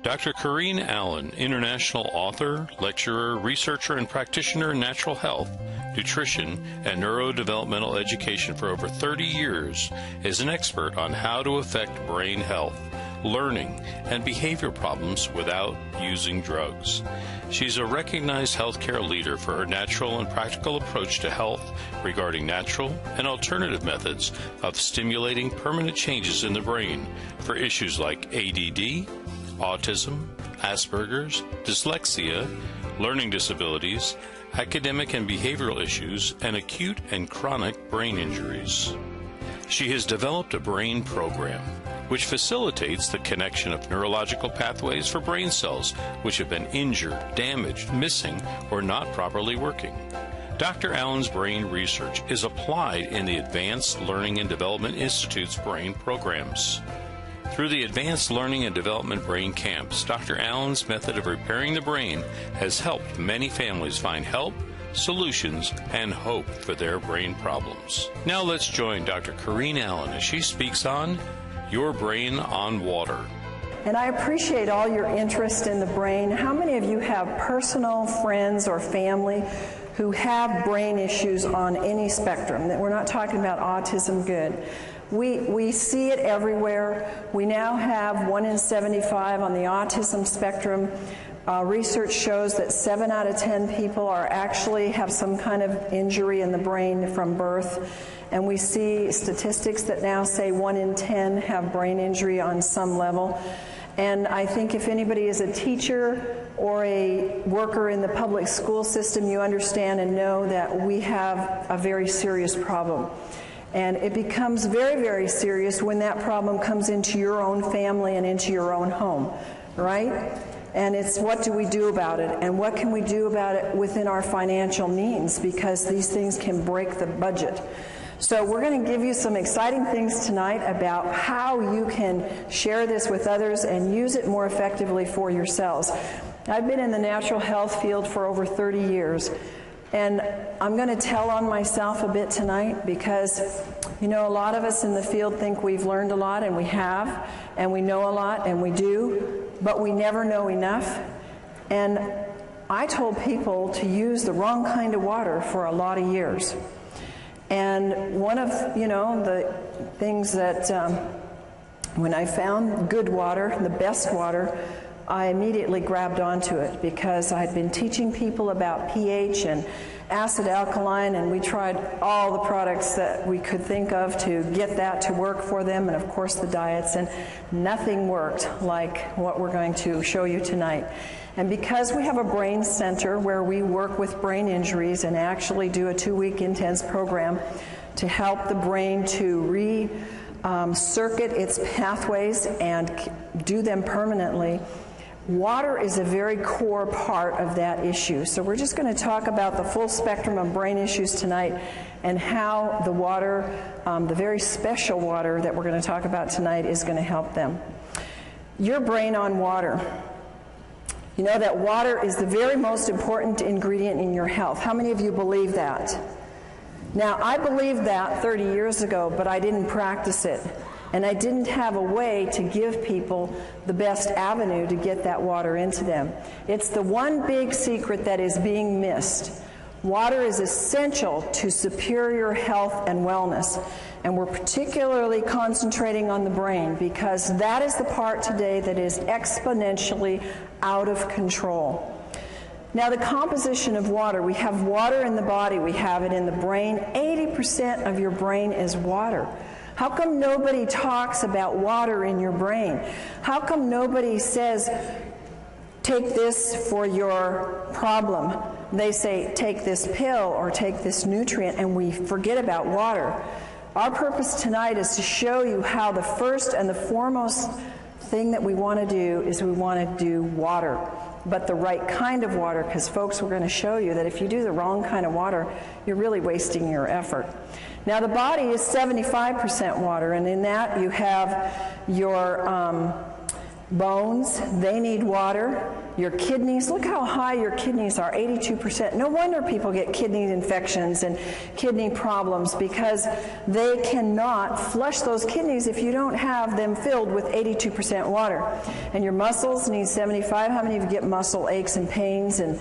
Dr. Corrine Allen, international author, lecturer, researcher, and practitioner in natural health, nutrition, and neurodevelopmental education for over 30 years, is an expert on how to affect brain health, learning, and behavior problems without using drugs. She's a recognized healthcare leader for her natural and practical approach to health regarding natural and alternative methods of stimulating permanent changes in the brain for issues like ADD, autism, Asperger's, dyslexia, learning disabilities, academic and behavioral issues, and acute and chronic brain injuries. She has developed a brain program which facilitates the connection of neurological pathways for brain cells which have been injured, damaged, missing, or not properly working. Dr. Allen's brain research is applied in the Advanced Learning and Development Institute's brain programs. Through the Advanced Learning and Development Brain Camps, Dr. Allen's method of repairing the brain has helped many families find help, solutions, and hope for their brain problems. Now let's join Dr. Corrine Allen as she speaks on Your Brain on Water. And I appreciate all your interest in the brain. How many of you have personal friends or family who have brain issues on any spectrum? That we're not talking about autism, good. We see it everywhere. We now have 1 in 75 on the autism spectrum. Research shows that 7 out of 10 people actually have some kind of injury in the brain from birth. And we see statistics that now say 1 in 10 have brain injury on some level. And I think if anybody is a teacher or a worker in the public school system, you understand and know that we have a very serious problem. And it becomes very, very serious when that problem comes into your own family and into your own home, right? And it's what do we do about it? And what can we do about it within our financial means? Because these things can break the budget. So we're going to give you some exciting things tonight about how you can share this with others and use it more effectively for yourselves. I've been in the natural health field for over 30 years. And I'm going to tell on myself a bit tonight because, you know, a lot of us in the field think we've learned a lot, and we have, and we know a lot, and we do, but we never know enough. And I told people to use the wrong kind of water for a lot of years. And one of, you know, the things that when I found good water, the best water, I immediately grabbed onto it because I'd been teaching people about pH and acid alkaline, and we tried all the products that we could think of to get that to work for them, and of course the diets, and nothing worked like what we're going to show you tonight. And because we have a brain center where we work with brain injuries and actually do a 2-week intense program to help the brain to circuit its pathways and do them permanently, water is a very core part of that issue. So we're just going to talk about the full spectrum of brain issues tonight and how the water, the very special water that we're going to talk about tonight, is going to help them. Your brain on water. You know that water is the very most important ingredient in your health. How many of you believe that? Now, I believed that 30 years ago, but I didn't practice it. And I didn't have a way to give people the best avenue to get that water into them. It's the one big secret that is being missed. Water is essential to superior health and wellness. And we're particularly concentrating on the brain because that is the part today that is exponentially out of control. Now, the composition of water, we have water in the body, we have it in the brain. 80% of your brain is water. How come nobody talks about water in your brain? How come nobody says, take this for your problem? They say, take this pill or take this nutrient, and we forget about water. Our purpose tonight is to show you how the first and the foremost thing that we want to do is we want to do water, but the right kind of water, because folks, we're going to show you that if you do the wrong kind of water, you're really wasting your effort. Now, the body is 75% water, and in that you have your bones, they need water. Your kidneys, look how high your kidneys are, 82%. No wonder people get kidney infections and kidney problems, because they cannot flush those kidneys if you don't have them filled with 82% water. And your muscles need 75. How many of you get muscle aches and pains, and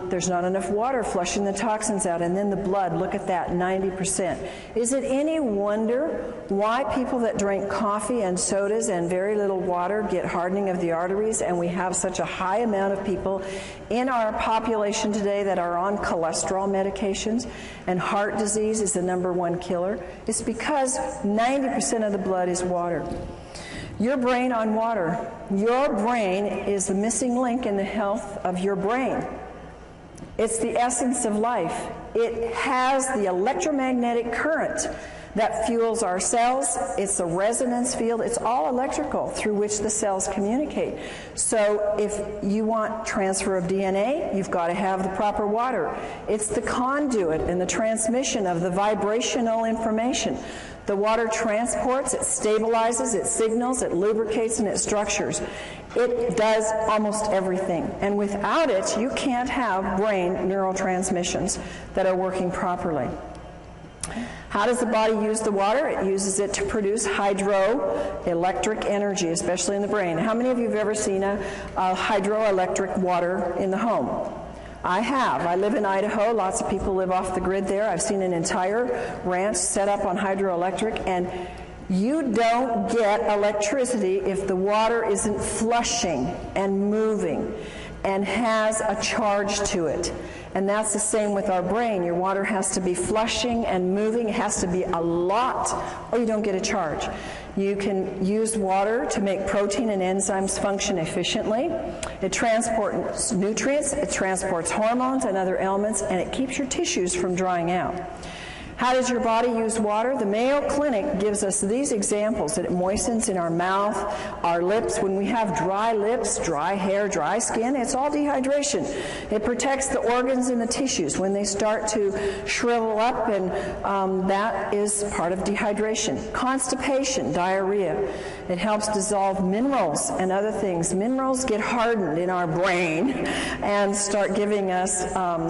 there's not enough water flushing the toxins out? And then the blood, look at that, 90%. Is it any wonder why people that drink coffee and sodas and very little water get hardening of the arteries, and we have such a high amount of people in our population today that are on cholesterol medications, and heart disease is the #1 killer? It's because 90% of the blood is water. Your brain on water. Your brain is the missing link in the health of your brain. It's the essence of life. It has the electromagnetic current that fuels our cells. It's the resonance field. It's all electrical through which the cells communicate. So if you want transfer of DNA, you've got to have the proper water. It's the conduit and the transmission of the vibrational information. The water transports, it stabilizes, it signals, it lubricates, and it structures. It does almost everything. And without it, you can't have brain neurotransmissions that are working properly. How does the body use the water? It uses it to produce hydroelectric energy, especially in the brain. How many of you have ever seen a hydroelectric water in the home? I have. I live in Idaho. Lots of people live off the grid there. I've seen an entire ranch set up on hydroelectric, and you don't get electricity if the water isn't flushing and moving and has a charge to it. And that's the same with our brain. Your water has to be flushing and moving. It has to be a lot, or you don't get a charge. You can use water to make protein and enzymes function efficiently. It transports nutrients, it transports hormones and other elements, and it keeps your tissues from drying out. How does your body use water? The Mayo Clinic gives us these examples. It moistens in our mouth, our lips. When we have dry lips, dry hair, dry skin, it's all dehydration. It protects the organs and the tissues when they start to shrivel up, and that is part of dehydration. Constipation, diarrhea. It helps dissolve minerals and other things. Minerals get hardened in our brain and start giving us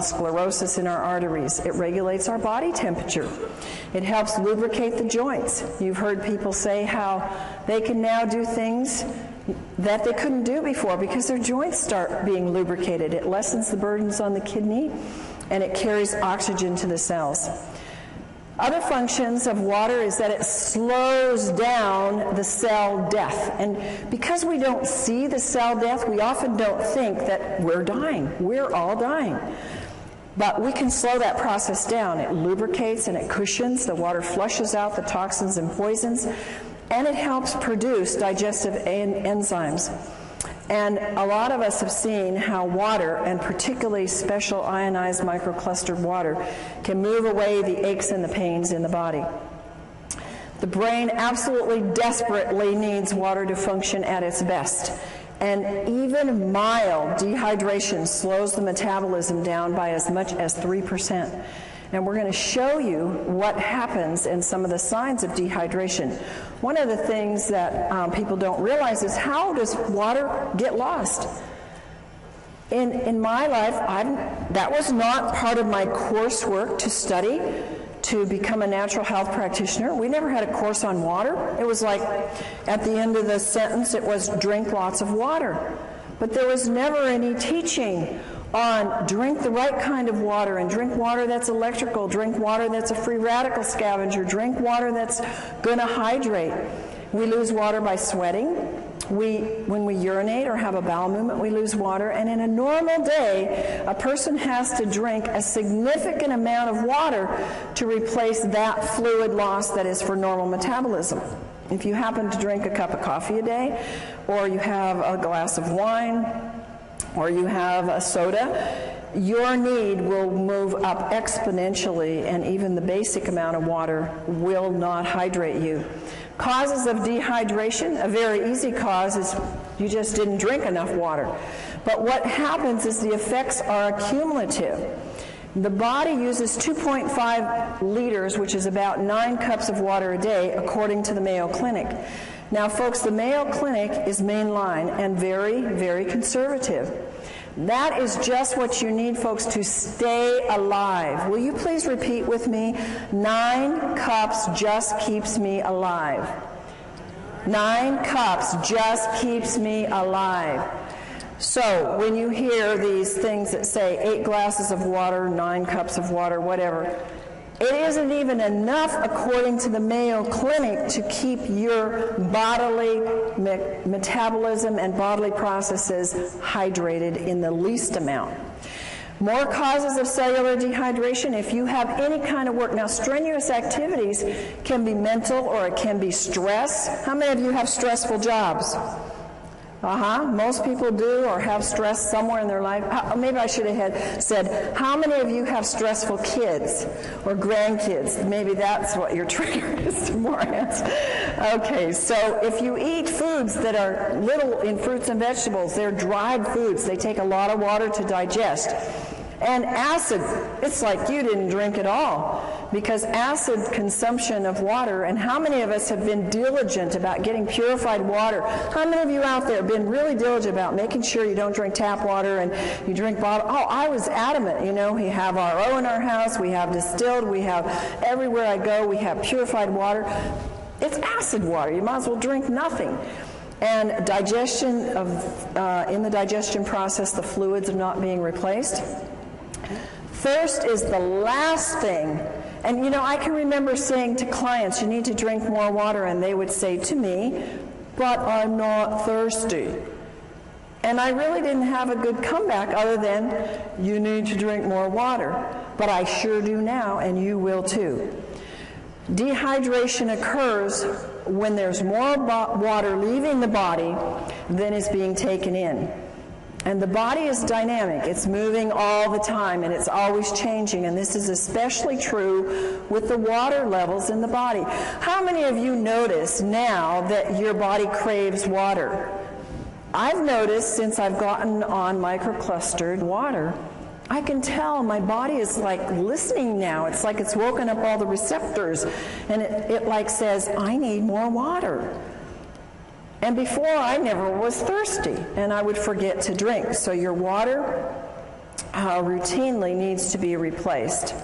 sclerosis in our arteries. It regulates our body temperature. It helps lubricate the joints. You've heard people say how they can now do things that they couldn't do before because their joints start being lubricated. It lessens the burdens on the kidney, and it carries oxygen to the cells. Other functions of water is that it slows down the cell death. And because we don't see the cell death, we often don't think that we're dying. We're all dying. But we can slow that process down. It lubricates and it cushions. The water flushes out the toxins and poisons, and it helps produce digestive enzymes. And a lot of us have seen how water, and particularly special ionized microclustered water, can move away the aches and the pains in the body. The brain absolutely desperately needs water to function at its best. And even mild dehydration slows the metabolism down by as much as 3%. And we're going to show you what happens and some of the signs of dehydration. One of the things that people don't realize is, how does water get lost? In my life, that was not part of my coursework to study to become a natural health practitioner. We never had a course on water. It was like, at the end of the sentence, it was drink lots of water. But there was never any teaching on drink the right kind of water, and drink water that's electrical, drink water that's a free radical scavenger, drink water that's going to hydrate. We lose water by sweating. When we urinate or have a bowel movement, we lose water. And in a normal day, a person has to drink a significant amount of water to replace that fluid loss that is for normal metabolism. If you happen to drink a cup of coffee a day, or you have a glass of wine, or you have a soda, your need will move up exponentially, and even the basic amount of water will not hydrate you. Causes of dehydration, a very easy cause is you just didn't drink enough water. But what happens is the effects are accumulative. The body uses 2.5 liters, which is about 9 cups of water a day, according to the Mayo Clinic. Now, folks, the Mayo Clinic is mainline and very, very conservative. That is just what you need, folks, to stay alive. Will you please repeat with me? 9 cups just keeps me alive. 9 cups just keeps me alive. So when you hear these things that say 8 glasses of water, 9 cups of water, whatever, it isn't even enough, according to the Mayo Clinic, to keep your bodily metabolism and bodily processes hydrated in the least amount. More causes of cellular dehydration. If you have any kind of work, now strenuous activities can be mental or it can be stress. How many of you have stressful jobs? Most people do or have stress somewhere in their life. Maybe I should have said, how many of you have stressful kids or grandkids? Maybe that's what your trigger is to more hands. Okay, so if you eat foods that are little in fruits and vegetables, they're dried foods. They take a lot of water to digest. And acid, it's like you didn't drink at all, because acid consumption of water, and how many of us have been diligent about getting purified water? How many of you out there have been really diligent about making sure you don't drink tap water and you drink bottled? Oh, I was adamant, you know, we have RO in our house, we have distilled, we have everywhere I go, we have purified water. It's acid water, you might as well drink nothing. And digestion in the digestion process, the fluids are not being replaced. Thirst is the last thing. And you know, I can remember saying to clients, you need to drink more water, and they would say to me, but I'm not thirsty. And I really didn't have a good comeback other than, you need to drink more water. But I sure do now, and you will too. Dehydration occurs when there's more water leaving the body than is being taken in. And the body is dynamic. It's moving all the time, and it's always changing. And this is especially true with the water levels in the body. How many of you notice now that your body craves water? I've noticed since I've gotten on microclustered water, I can tell my body is like listening now. It's like it's woken up all the receptors, and it like says, I need more water. And before, I never was thirsty, and I would forget to drink. So your water routinely needs to be replaced.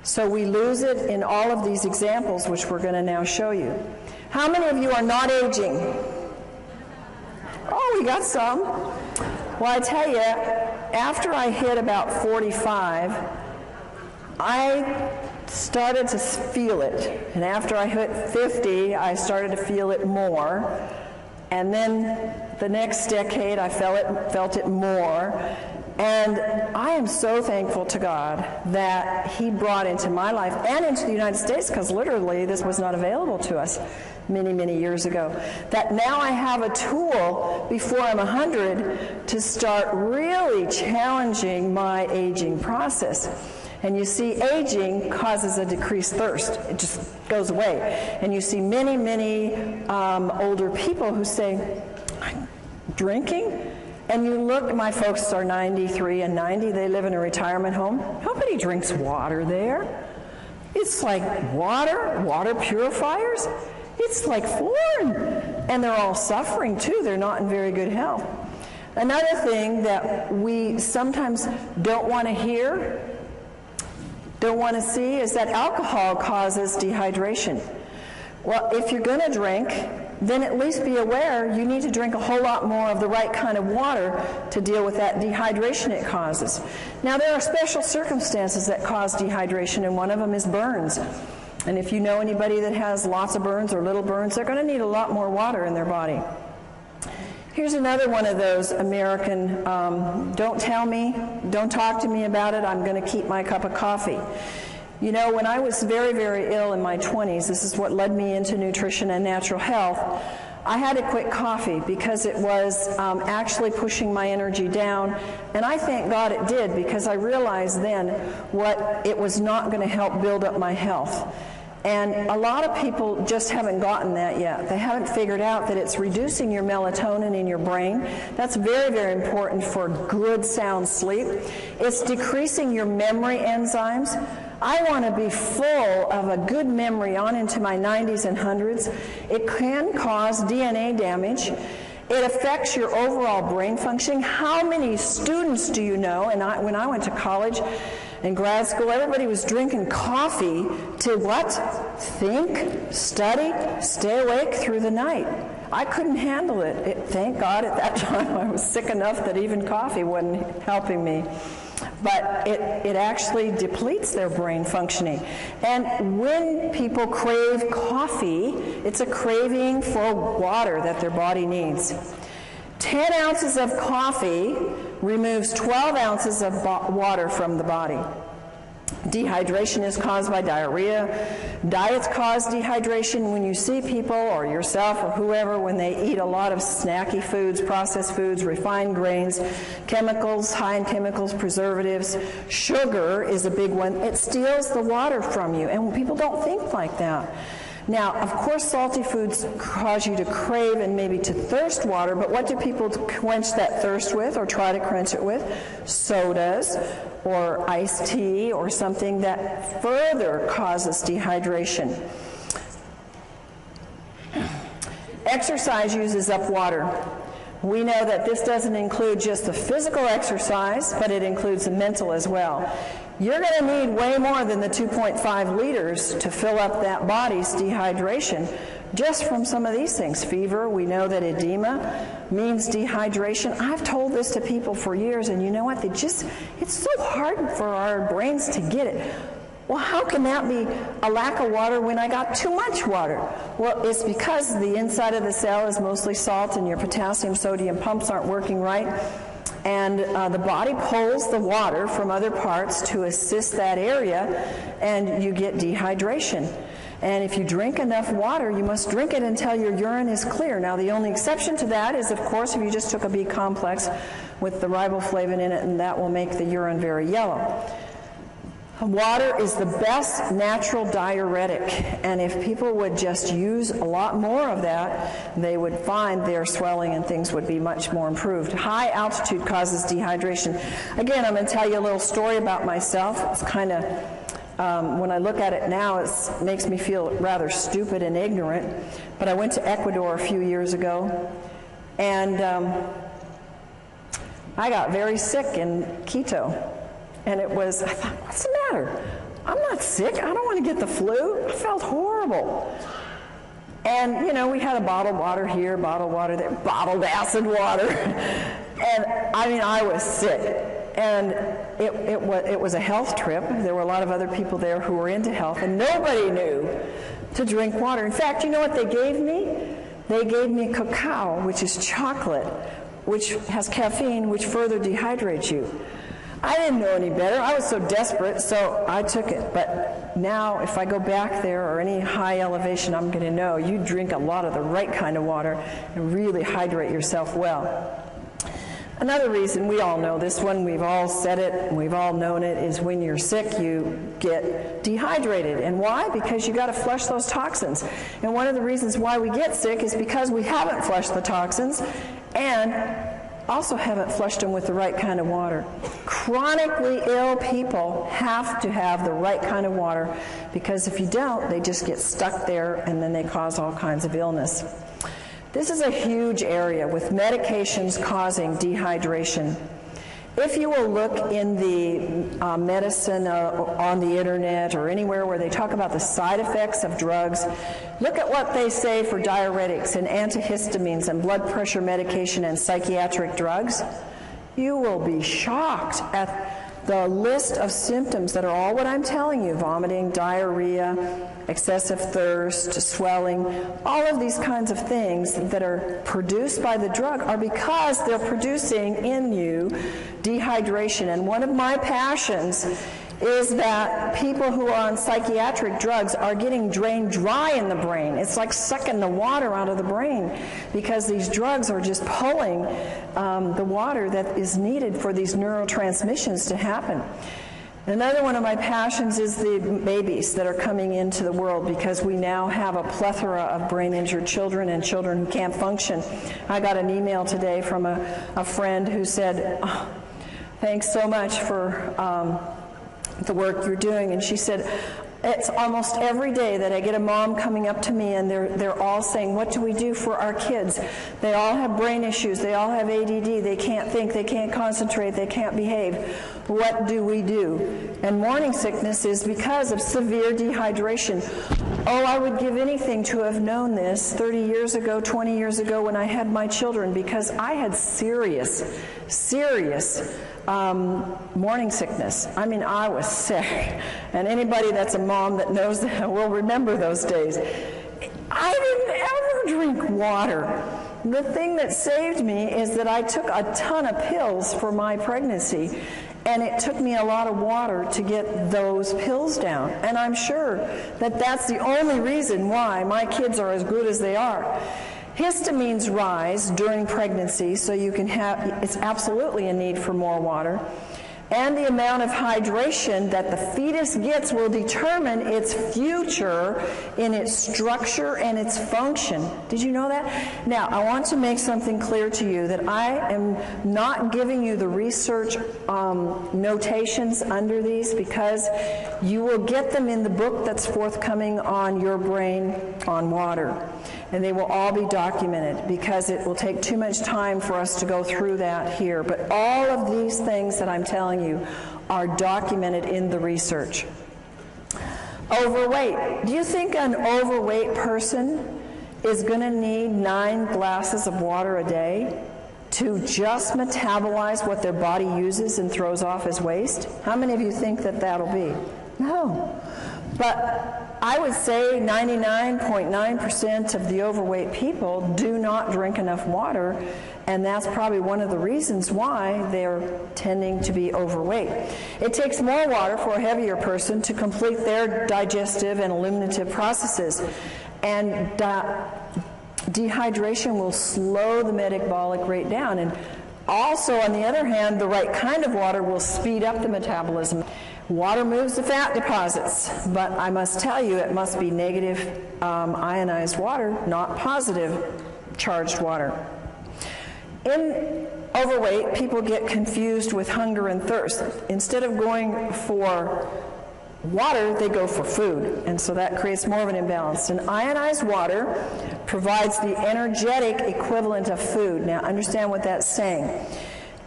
So we lose it in all of these examples, which we're going to now show you. How many of you are not aging? Oh, we got some. Well, I tell you, after I hit about 45, I started to feel it. And after I hit 50, I started to feel it more. And then the next decade, I felt it more. And I am so thankful to God that He brought into my life and into the United States, because literally this was not available to us many, many years ago, that now I have a tool before I'm 100 to start really challenging my aging process. And you see, aging causes a decreased thirst. It just goes away. And you see many, many older people who say, I'm drinking? And you look, my folks are 93 and 90. They live in a retirement home. Nobody drinks water there. It's like water purifiers. It's like foreign. And they're all suffering, too. They're not in very good health. Another thing that we sometimes don't want to hear, don't want to see, is that alcohol causes dehydration. Well, if you're going to drink, then at least be aware you need to drink a whole lot more of the right kind of water to deal with that dehydration it causes. Now, there are special circumstances that cause dehydration, and one of them is burns. And if you know anybody that has lots of burns or little burns, they're going to need a lot more water in their body. Here's another one of those American, don't tell me, don't talk to me about it, I'm going to keep my cup of coffee. You know, when I was very, very ill in my 20s, this is what led me into nutrition and natural health, I had to quit coffee because it was actually pushing my energy down. And I thank God it did, because I realized then what it was not going to help build up my health. And a lot of people just haven't gotten that yet. They haven't figured out that it's reducing your melatonin in your brain. That's very, very important for good, sound sleep. It's decreasing your memory enzymes. I want to be full of a good memory on into my 90s and 100s. It can cause DNA damage. It affects your overall brain functioning. How many students do you know? And when I went to college and grad school, everybody was drinking coffee to what? Think, study, stay awake through the night. I couldn't handle it. Thank God at that time I was sick enough that even coffee wasn't helping me. But it actually depletes their brain functioning. And when people crave coffee, it's a craving for water that their body needs. 10 ounces of coffee removes 12 ounces of water from the body. Dehydration is caused by diarrhea. Diets cause dehydration. When you see people or yourself or whoever, when they eat a lot of snacky foods, processed foods, refined grains, chemicals, high in chemicals, preservatives, sugar is a big one. It steals the water from you, and people don't think like that. Now, of course, salty foods cause you to crave and maybe to thirst water, but what do people quench that thirst with or try to quench it with? Sodas or iced tea or something that further causes dehydration. Exercise uses up water. We know that this doesn't include just the physical exercise, but it includes the mental as well. You're going to need way more than the 2.5 liters to fill up that body's dehydration just from some of these things. Fever, we know that edema means dehydration. I've told this to people for years, and you know what? It's so hard for our brains to get it. Well, how can that be a lack of water when I got too much water? Well, it's because the inside of the cell is mostly salt and your potassium, sodium pumps aren't working right. And the body pulls the water from other parts to assist that area, and you get dehydration. And if you drink enough water, you must drink it until your urine is clear. Now, the only exception to that is, of course, if you just took a B complex with the riboflavin in it, and that will make the urine very yellow. Water is the best natural diuretic, and if people would just use a lot more of that, they would find their swelling and things would be much more improved. High altitude causes dehydration. Again, I'm going to tell you a little story about myself. It's kind of, when I look at it now, it makes me feel rather stupid and ignorant, but I went to Ecuador a few years ago, and I got very sick in Quito. And I thought, what's the matter? I'm not sick. I don't want to get the flu. I felt horrible. And, you know, we had a bottled water here, bottled water there, bottled acid water. And, I mean, I was sick. And it was a health trip. There were a lot of other people there who were into health, and nobody knew to drink water. In fact, you know what they gave me? They gave me cacao, which is chocolate, which has caffeine, which further dehydrates you. I didn't know any better. I was so desperate, so I took it. But now, if I go back there or any high elevation, I'm going to know you drink a lot of the right kind of water and really hydrate yourself well. Another reason, we all know this one, we've all said it, and we've all known it, is when you're sick, you get dehydrated. And why? Because you got to flush those toxins. And one of the reasons why we get sick is because we haven't flushed the toxins and also haven't flushed them with the right kind of water. Chronically ill people have to have the right kind of water, because if you don't, they just get stuck there and then they cause all kinds of illness. This is a huge area with medications causing dehydration. If you will look in the medicine on the internet or anywhere where they talk about the side effects of drugs, look at what they say for diuretics and antihistamines and blood pressure medication and psychiatric drugs. You will be shocked at the list of symptoms that are all what I'm telling you: vomiting, diarrhea, excessive thirst, swelling. All of these kinds of things that are produced by the drug are because they're producing in you dehydration. And one of my passions is that people who are on psychiatric drugs are getting drained dry in the brain. It's like sucking the water out of the brain, because these drugs are just pulling the water that is needed for these neurotransmissions to happen. Another one of my passions is the babies that are coming into the world, because we now have a plethora of brain-injured children and children who can't function. I got an email today from a friend who said, "Oh, thanks so much for the work you're doing. And she said, it's almost every day that I get a mom coming up to me and they're all saying, what do we do for our kids? They all have brain issues. They all have ADD. They can't think. They can't concentrate. They can't behave. What do we do? And morning sickness is because of severe dehydration. Oh, I would give anything to have known this 30 years ago, 20 years ago when I had my children, because I had serious morning sickness. I mean, I was sick. And anybody that's a mom that knows that will remember those days. I didn't ever drink water. The thing that saved me is that I took a ton of pills for my pregnancy, and it took me a lot of water to get those pills down. And I'm sure that that's the only reason why my kids are as good as they are. Histamines rise during pregnancy, so you can have, it's absolutely a need for more water. And the amount of hydration that the fetus gets will determine its future in its structure and its function. Did you know that? Now, I want to make something clear to you, that I am not giving you the research notations under these, because you will get them in the book that's forthcoming on Your Brain on Water. And they will all be documented, because it will take too much time for us to go through that here. But all of these things that I'm telling you are documented in the research. Overweight. Do you think an overweight person is going to need 9 glasses of water a day to just metabolize what their body uses and throws off as waste? How many of you think that that'll be? No. But I would say 99.9% of the overweight people do not drink enough water, and that's probably one of the reasons why they're tending to be overweight. It takes more water for a heavier person to complete their digestive and eliminative processes, and dehydration will slow the metabolic rate down. And also, on the other hand, the right kind of water will speed up the metabolism. Water moves the fat deposits, but I must tell you, it must be negative ionized water, not positive charged water. In overweight, people get confused with hunger and thirst. Instead of going for water, they go for food, and so that creates more of an imbalance. And ionized water provides the energetic equivalent of food. Now, understand what that's saying.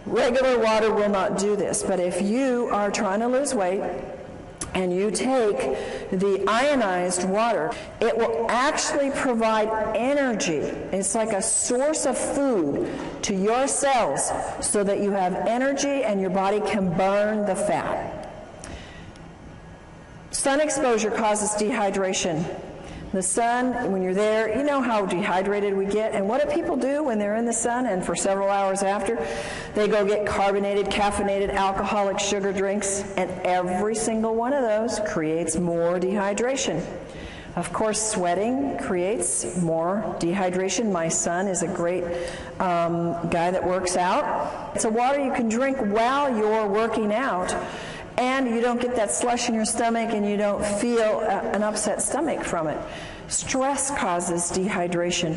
Regular water will not do this, but if you are trying to lose weight and you take the ionized water, it will actually provide energy. It's like a source of food to your cells so that you have energy and your body can burn the fat. Sun exposure causes dehydration. The sun, when you're there, you know how dehydrated we get. And what do people do when they're in the sun and for several hours after? They go get carbonated, caffeinated, alcoholic sugar drinks, and every single one of those creates more dehydration. Of course, sweating creates more dehydration. My son is a great guy that works out. It's a water you can drink while you're working out, and you don't get that slush in your stomach, and you don't feel an upset stomach from it. Stress causes dehydration.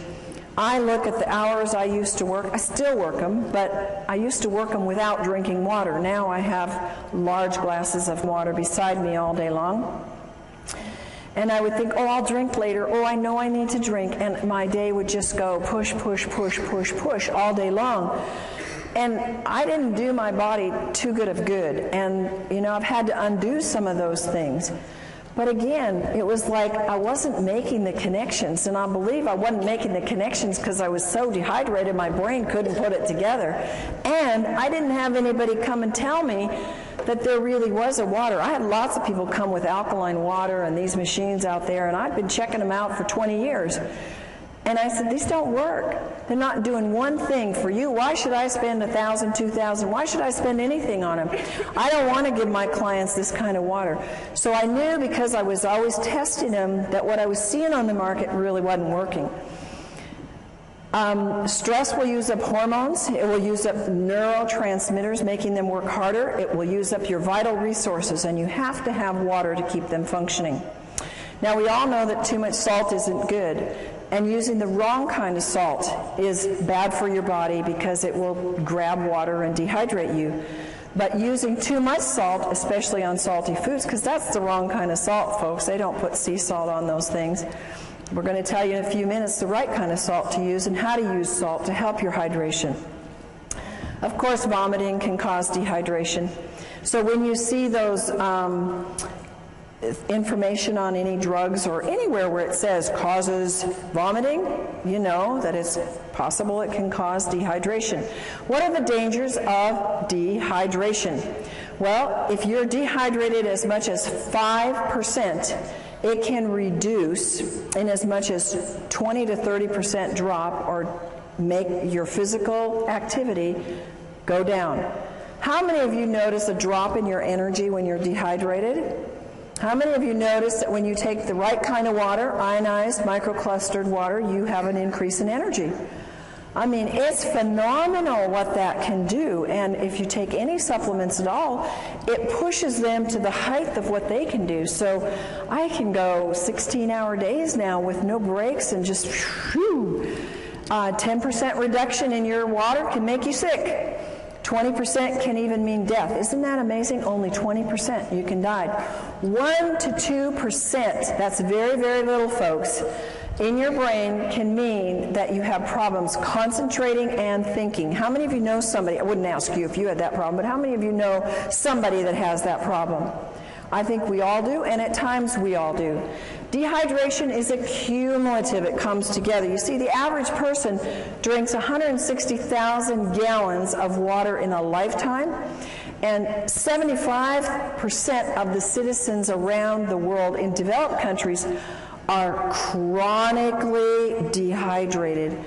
I look at the hours I used to work. I still work them, but I used to work them without drinking water. Now I have large glasses of water beside me all day long. And I would think, oh, I'll drink later. Oh, I know I need to drink. And my day would just go push, push, push, push, push all day long. And I didn't do my body too good of good. And, you know, I've had to undo some of those things. But again, it was like I wasn't making the connections. And I believe I wasn't making the connections because I was so dehydrated my brain couldn't put it together. And I didn't have anybody come and tell me that there really was a water. I had lots of people come with alkaline water and these machines out there, and I'd been checking them out for 20 years. And I said, these don't work. They're not doing one thing for you. Why should I spend $1,000, $2,000? Why should I spend anything on them? I don't want to give my clients this kind of water. So I knew, because I was always testing them, that what I was seeing on the market really wasn't working. Stress will use up hormones. It will use up neurotransmitters, making them work harder. It will use up your vital resources, and you have to have water to keep them functioning. Now, we all know that too much salt isn't good, and using the wrong kind of salt is bad for your body because it will grab water and dehydrate you. But using too much salt, especially on salty foods, because that's the wrong kind of salt, folks. They don't put sea salt on those things. We're going to tell you in a few minutes the right kind of salt to use and how to use salt to help your hydration. Of course, vomiting can cause dehydration. So when you see those information on any drugs or anywhere where it says causes vomiting, you know that it's possible it can cause dehydration. What are the dangers of dehydration? Well, if you're dehydrated as much as 5%, it can reduce in as much as 20 to 30% drop or make your physical activity go down. How many of you notice a drop in your energy when you're dehydrated? How many of you notice that when you take the right kind of water, ionized, microclustered water, you have an increase in energy? I mean, it's phenomenal what that can do, and if you take any supplements at all, it pushes them to the height of what they can do. So I can go 16-hour days now with no breaks and just, 10% reduction in your water can make you sick. 20% can even mean death. Isn't that amazing? Only 20% you can die. 1 to 2%, that's very, very little, folks, in your brain can mean that you have problems concentrating and thinking. How many of you know somebody, I wouldn't ask you if you had that problem, but how many of you know somebody that has that problem? I think we all do, and at times we all do. Dehydration is a cumulative. It comes together. You see, the average person drinks 160,000 gallons of water in a lifetime, and 75% of the citizens around the world in developed countries are chronically dehydrated.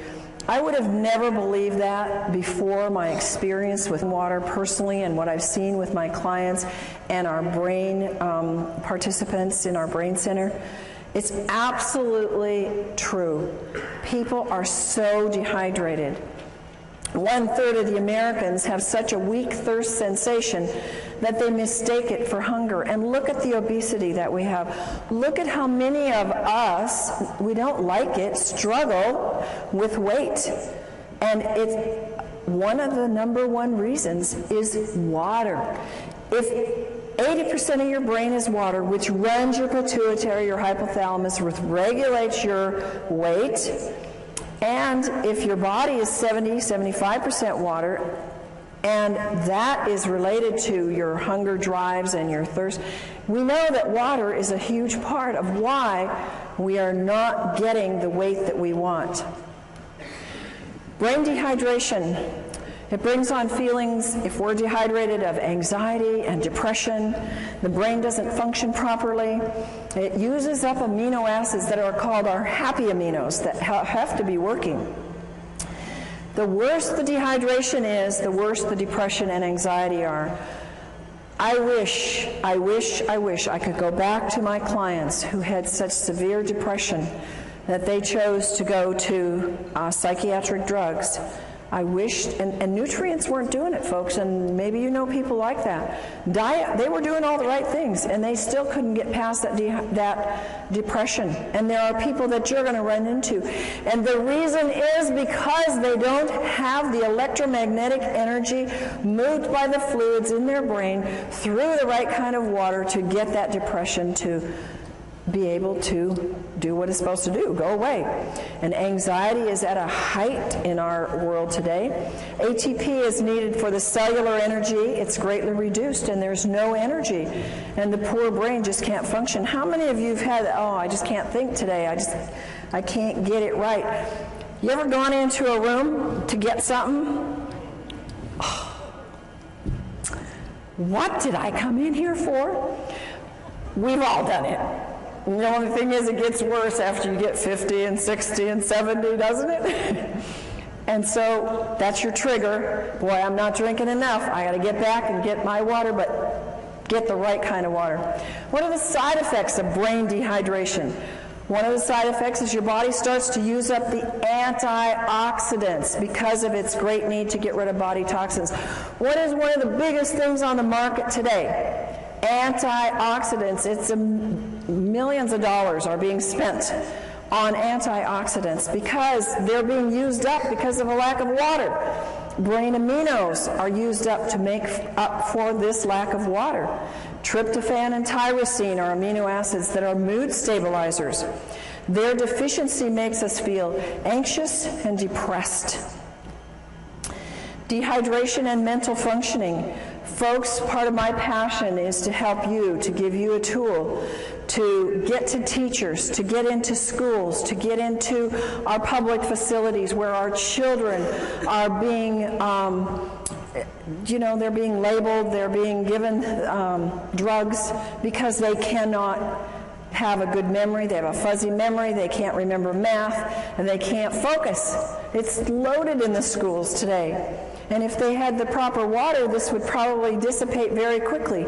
I would have never believed that before my experience with water personally and what I've seen with my clients and our brain participants in our brain center. It's absolutely true. People are so dehydrated. 1/3 of the Americans have such a weak thirst sensation that they mistake it for hunger. And look at the obesity that we have. Look at how many of us, we don't like it, struggle with weight. And it's one of the number one reasons is water. If 80% of your brain is water, which runs your pituitary, your hypothalamus, which regulates your weight, and if your body is 75% water, and that is related to your hunger drives and your thirst, we know that water is a huge part of why we are not getting the weight that we want. Brain dehydration. It brings on feelings, if we're dehydrated, of anxiety and depression. The brain doesn't function properly. It uses up amino acids that are called our happy aminos that have to be working. The worse the dehydration is, the worse the depression and anxiety are. I wish I could go back to my clients who had such severe depression that they chose to go to psychiatric drugs. I wished, and nutrients weren't doing it, folks, and maybe you know people like that. Diet, they were doing all the right things, and they still couldn't get past that depression. And there are people that you're going to run into. And the reason is because they don't have the electromagnetic energy moved by the fluids in their brain through the right kind of water to get that depression to be able to do what it's supposed to do, go away. And anxiety is at a height in our world today. ATP is needed for the cellular energy. It's greatly reduced, and there's no energy. And the poor brain just can't function. How many of you have had, I just can't think today. I can't get it right. You ever gone into a room to get something? What did I come in here for? We've all done it. And the only thing is, it gets worse after you get 50 and 60 and 70, doesn't it? And so that's your trigger. Boy, I'm not drinking enough. I got to get back and get my water, but get the right kind of water. What are the side effects of brain dehydration? One of the side effects is your body starts to use up the antioxidants because of its great need to get rid of body toxins. What is one of the biggest things on the market today? Antioxidants. It's millions of dollars are being spent on antioxidants because they're being used up because of a lack of water. Brain aminos are used up to make up for this lack of water. Tryptophan and tyrosine are amino acids that are mood stabilizers. Their deficiency makes us feel anxious and depressed. Dehydration and mental functioning. Folks, part of my passion is to help you, to give you a tool to get to teachers, to get into schools, to get into our public facilities where our children are being, they're being labeled, they're being given drugs because they cannot have a good memory, they have a fuzzy memory, they can't remember math, and they can't focus. It's loaded in the schools today. And if they had the proper water, this would probably dissipate very quickly.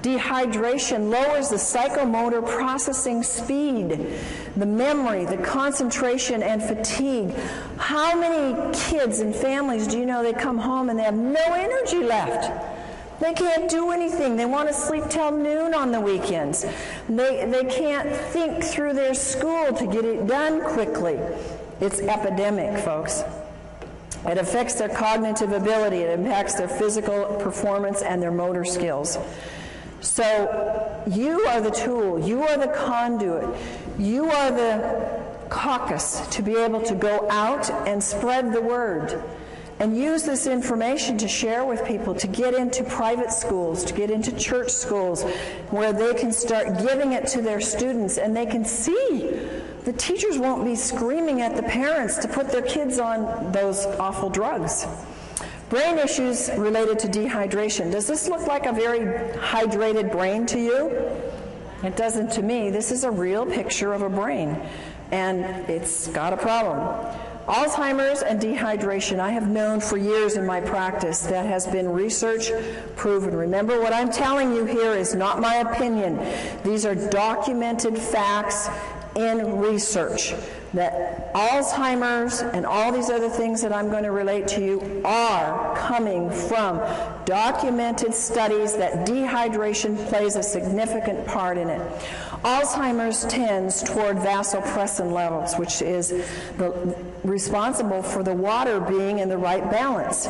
Dehydration lowers the psychomotor processing speed, the memory, the concentration, and fatigue. How many kids and families do you know they come home and they have no energy left? They can't do anything. They want to sleep till noon on the weekends. They can't think through their school to get it done quickly. It's epidemic, folks. It affects their cognitive ability. It impacts their physical performance and their motor skills. So you are the tool. You are the conduit. You are the caucus to be able to go out and spread the word and use this information to share with people, to get into private schools, to get into church schools where they can start giving it to their students and they can see. The teachers won't be screaming at the parents to put their kids on those awful drugs. Brain issues related to dehydration. Does this look like a very hydrated brain to you? It doesn't to me. This is a real picture of a brain, and it's got a problem. Alzheimer's and dehydration, I have known for years in my practice. That has been research proven. Remember, what I'm telling you here is not my opinion. These are documented facts in research, that Alzheimer's and all these other things that I'm going to relate to you are coming from documented studies that dehydration plays a significant part in it. Alzheimer's tends toward vasopressin levels, which is responsible for the water being in the right balance.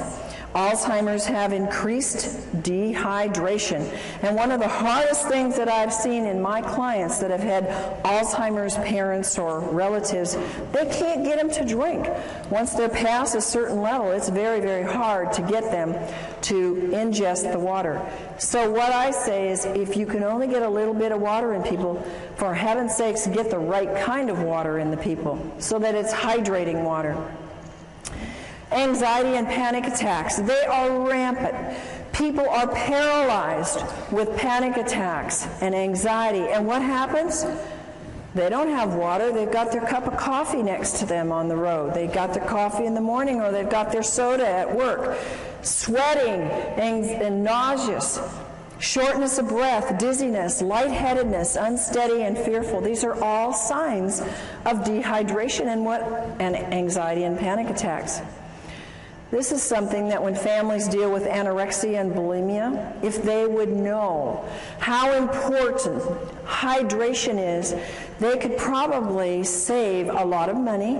Alzheimer's have increased dehydration. And one of the hardest things that I've seen in my clients that have had Alzheimer's parents or relatives, they can't get them to drink. Once they're past a certain level, it's very, very hard to get them to ingest the water. So what I say is, if you can only get a little bit of water in people, for heaven's sakes, get the right kind of water in the people so that it's hydrating water. Anxiety and panic attacks, they are rampant. People are paralyzed with panic attacks and anxiety. And what happens? They don't have water. They've got their cup of coffee next to them on the road. They've got their coffee in the morning, or they've got their soda at work. Sweating and nauseous, shortness of breath, dizziness, lightheadedness, unsteady and fearful. These are all signs of dehydration and anxiety and panic attacks. This is something that when families deal with anorexia and bulimia, if they would know how important hydration is, they could probably save a lot of money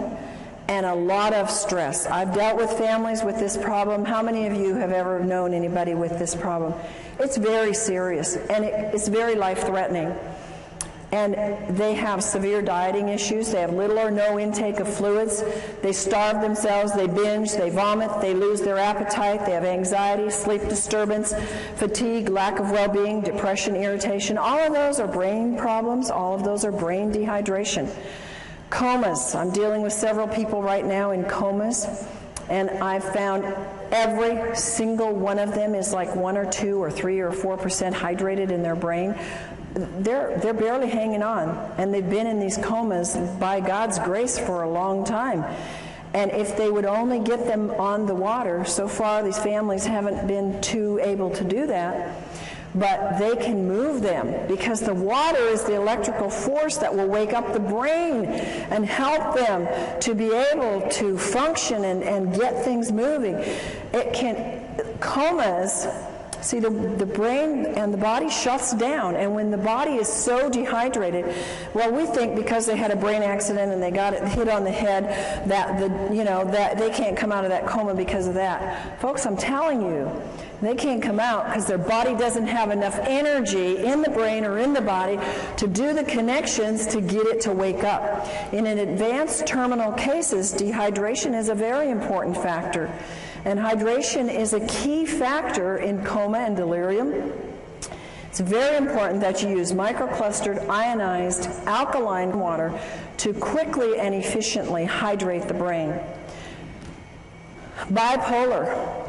and a lot of stress. I've dealt with families with this problem. How many of you have ever known anybody with this problem? It's very serious, and it's very life-threatening. And they have severe dieting issues. They have little or no intake of fluids. They starve themselves. They binge. They vomit. They lose their appetite. They have anxiety, sleep disturbance, fatigue, lack of well-being, depression, irritation. All of those are brain problems. All of those are brain dehydration. Comas. I'm dealing with several people right now in comas, and I've found every single one of them is like 1 or 2 or 3 or 4% hydrated in their brain. They're barely hanging on, and they've been in these comas by God's grace for a long time. And if they would only get them on the water, so far these families haven't been too able to do that, but they can move them, because the water is the electrical force that will wake up the brain and help them to be able to function and get things moving. Comas See, the brain and the body shuts down, and when the body is so dehydrated, well, we think because they had a brain accident and they got it hit on the head that they can't come out of that coma because of that. Folks, I'm telling you, they can't come out because their body doesn't have enough energy in the brain or in the body to do the connections to get it to wake up. In an advanced terminal cases, dehydration is a very important factor. And hydration is a key factor in coma and delirium. It's very important that you use microclustered, ionized, alkaline water to quickly and efficiently hydrate the brain. Bipolar.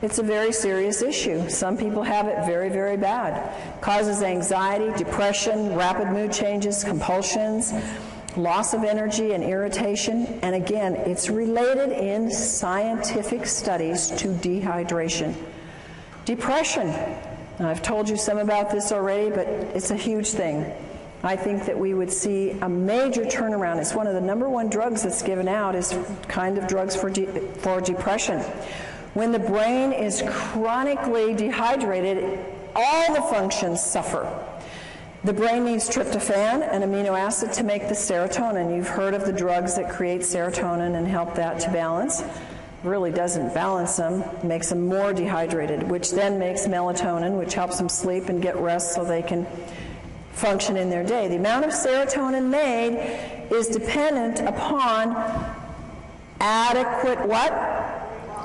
It's a very serious issue. Some people have it very, very bad. Causes anxiety, depression, rapid mood changes, compulsions, loss of energy and irritation. And again, it's related in scientific studies to dehydration. Depression. Now, I've told you some about this already, but it's a huge thing. I think that we would see a major turnaround. It's one of the #1 drugs that's given out is kind of drugs for depression. When the brain is chronically dehydrated, all the functions suffer. The brain needs tryptophan, an amino acid, to make the serotonin. You've heard of the drugs that create serotonin and help that to balance. Really doesn't balance them, makes them more dehydrated, which then makes melatonin, which helps them sleep and get rest so they can function in their day. The amount of serotonin made is dependent upon adequate what?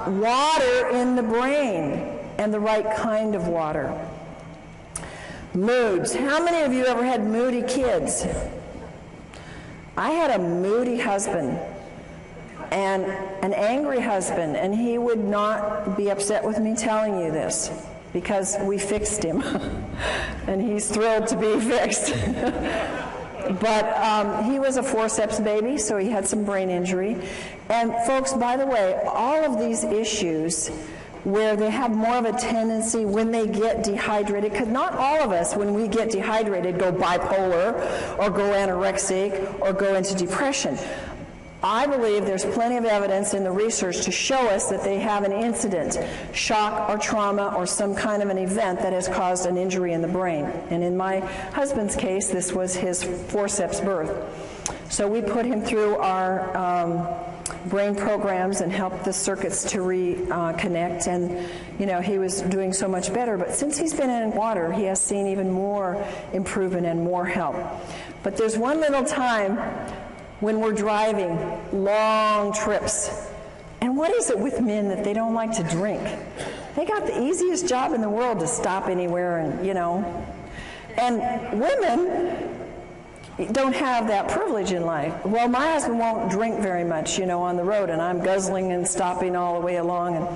Water in the brain, and the right kind of water. Moods. How many of you ever had moody kids? I had a moody husband and an angry husband, and he would not be upset with me telling you this because we fixed him and he's thrilled to be fixed. But he was a forceps baby, so he had some brain injury. And folks, by the way, all of these issues where they have more of a tendency when they get dehydrated, because not all of us, when we get dehydrated, go bipolar or go anorexic or go into depression. I believe there's plenty of evidence in the research to show us that they have an incident, shock or trauma or some kind of an event that has caused an injury in the brain. And in my husband's case, this was his forceps birth. So we put him through our brain programs and helped the circuits to reconnect, and he was doing so much better. But since he's been in water, he has seen even more improvement and more help. But there's one little time when we're driving long trips, and what is it with men that they don't like to drink? They got the easiest job in the world to stop anywhere, and women don't have that privilege in life. Well, my husband won't drink very much, on the road, and I'm guzzling and stopping all the way along, and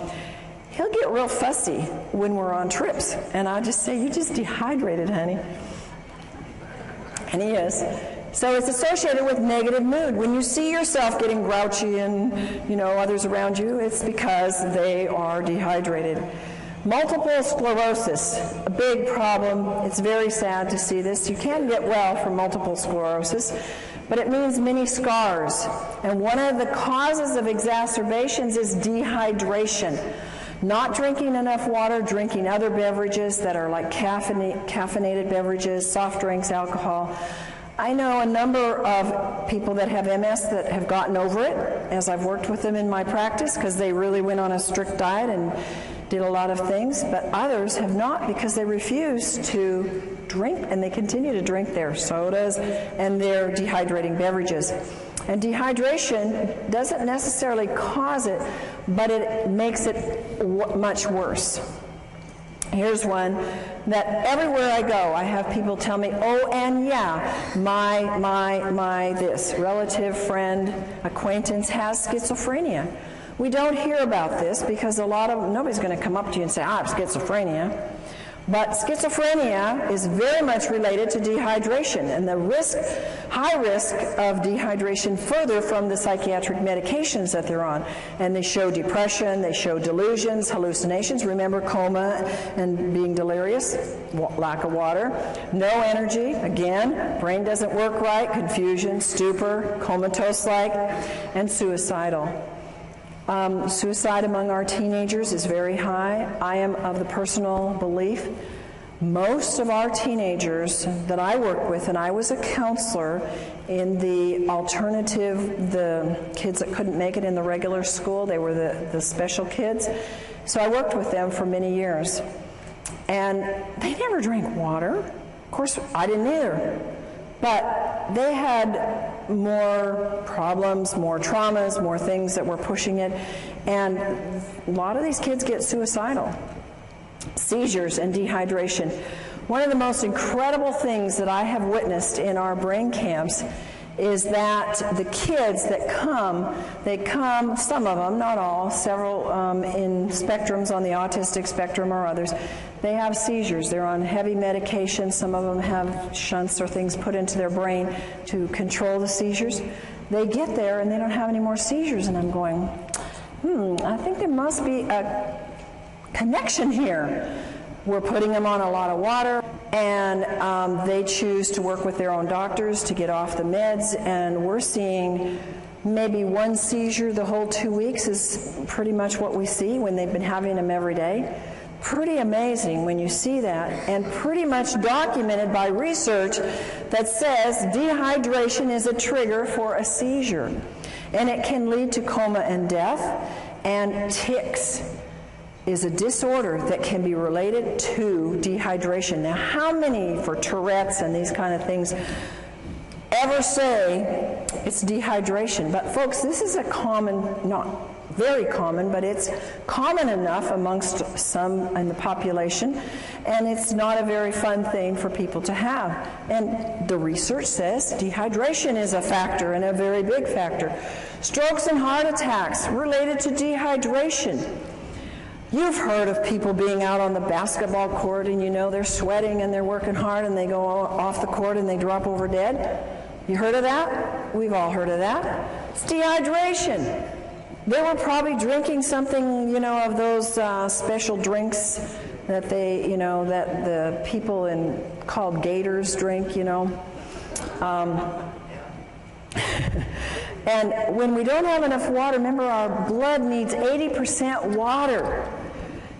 he'll get real fussy when we're on trips, and I'll just say, "You just dehydrated, honey." And he is. So it's associated with negative mood. When you see yourself getting grouchy and, others around you, it's because they are dehydrated. Multiple sclerosis, a big problem. It's very sad to see this. You can get well from multiple sclerosis, but it means many scars. And one of the causes of exacerbations is dehydration. Not drinking enough water, drinking other beverages that are like caffeinated beverages, soft drinks, alcohol. I know a number of people that have MS that have gotten over it as I've worked with them in my practice because they really went on a strict diet and did a lot of things, but others have not because they refuse to drink, and they continue to drink their sodas and their dehydrating beverages. And dehydration doesn't necessarily cause it, but it makes it much worse. Here's one that everywhere I go, I have people tell me, "Oh, and yeah, my this relative, friend, acquaintance has schizophrenia." We don't hear about this because nobody's going to come up to you and say, "I have schizophrenia." But schizophrenia is very much related to dehydration, and the high risk of dehydration further from the psychiatric medications that they're on. And they show depression, they show delusions, hallucinations. Remember coma and being delirious, lack of water, no energy, again, brain doesn't work right, confusion, stupor, comatose-like, and suicidal. Suicide among our teenagers is very high. I am of the personal belief most of our teenagers that I work with, and I was a counselor in the alternative, the kids that couldn't make it in the regular school, they were the special kids. So I worked with them for many years. And they never drank water. Of course, I didn't either. But they had more problems, more traumas, more things that were pushing it. And a lot of these kids get suicidal. Seizures and dehydration. One of the most incredible things that I have witnessed in our brain camps is that the kids that come, they come, some of them, not all, several in spectrums on the autistic spectrum or others, they have seizures. They're on heavy medication. Some of them have shunts or things put into their brain to control the seizures. They get there and they don't have any more seizures, and I'm going, I think there must be a connection here. We're putting them on a lot of water, and they choose to work with their own doctors to get off the meds, and we're seeing maybe one seizure the whole 2 weeks is pretty much what we see when they've been having them every day. Pretty amazing when you see that, and pretty much documented by research that says dehydration is a trigger for a seizure, and it can lead to coma and death. And tics is a disorder that can be related to dehydration. Now, how many for Tourette's and these kind of things ever say it's dehydration? But folks, this is a common, not very common, but it's common enough amongst some in the population, and it's not a very fun thing for people to have. And the research says dehydration is a factor, and a very big factor. Strokes and heart attacks related to dehydration. You've heard of people being out on the basketball court and you know they're sweating and they're working hard and they go off the court and they drop over dead. You heard of that? We've all heard of that. It's dehydration. They were probably drinking something, you know, of those special drinks that they, you know, that the people called Gators drink, you know. And when we don't have enough water, remember our blood needs 80% water.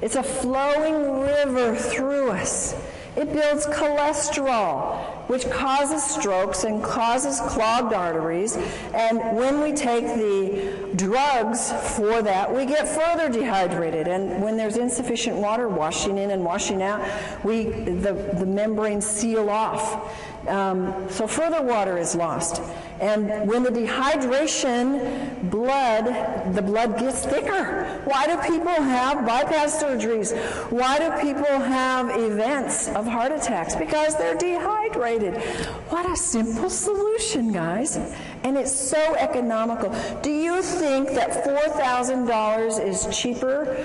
It's a flowing river through us. It builds cholesterol, which causes strokes and causes clogged arteries. And when we take the drugs for that, we get further dehydrated. And when there's insufficient water washing in and washing out, the membranes seal off. So further water is lost. And when the dehydration, the blood gets thicker. Why do people have bypass surgeries? Why do people have events of heart attacks? Because they're dehydrated. What a simple solution, guys. And it's so economical. Do you think that $4,000 is cheaper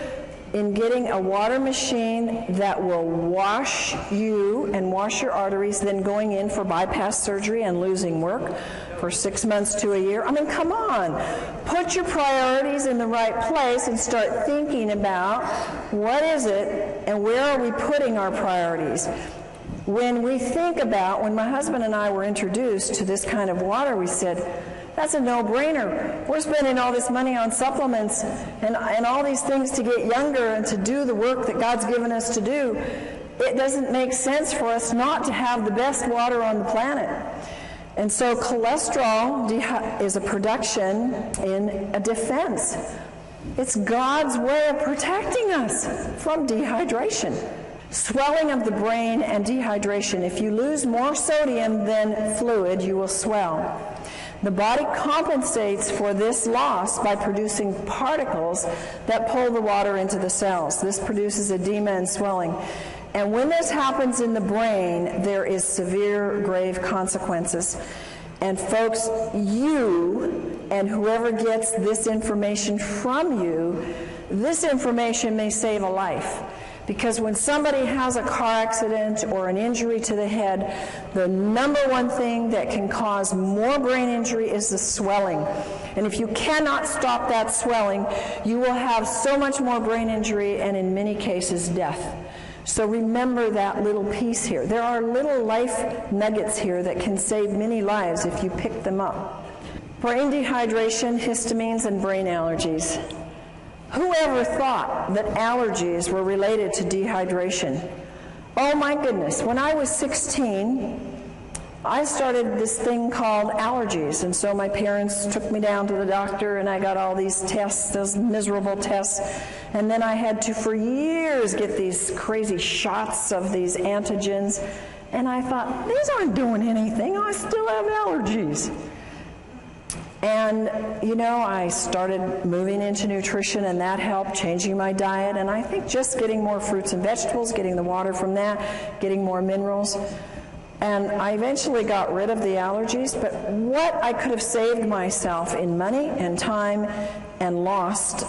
in getting a water machine that will wash you and wash your arteries than going in for bypass surgery and losing work for 6 months to a year? I mean, come on. Put your priorities in the right place and start thinking about what is it and where are we putting our priorities. When we think about, when my husband and I were introduced to this kind of water, we said, that's a no-brainer. We're spending all this money on supplements and all these things to get younger and to do the work that God's given us to do. It doesn't make sense for us not to have the best water on the planet. And so cholesterol is a production in a defense. It's God's way of protecting us from dehydration. Swelling of the brain and dehydration. If you lose more sodium than fluid, you will swell. The body compensates for this loss by producing particles that pull the water into the cells. This produces edema and swelling. And when this happens in the brain, there is severe, grave consequences. And folks, you and whoever gets this information from you, this information may save a life. Because when somebody has a car accident or an injury to the head, the number one thing that can cause more brain injury is the swelling. And if you cannot stop that swelling, you will have so much more brain injury and in many cases death. So remember that little piece here. There are little life nuggets here that can save many lives if you pick them up. Brain dehydration, histamines, and brain allergies. ever thought that allergies were related to dehydration? Oh my goodness, when I was 16, I started this thing called allergies, and so my parents took me down to the doctor and I got all these tests, those miserable tests, and then I had to for years get these crazy shots of these antigens, and I thought, these aren't doing anything, I still have allergies. And, you know, I started moving into nutrition, and that helped, changing my diet, and I think just getting more fruits and vegetables, getting the water from that, getting more minerals. And I eventually got rid of the allergies, but what I could have saved myself in money and time and lost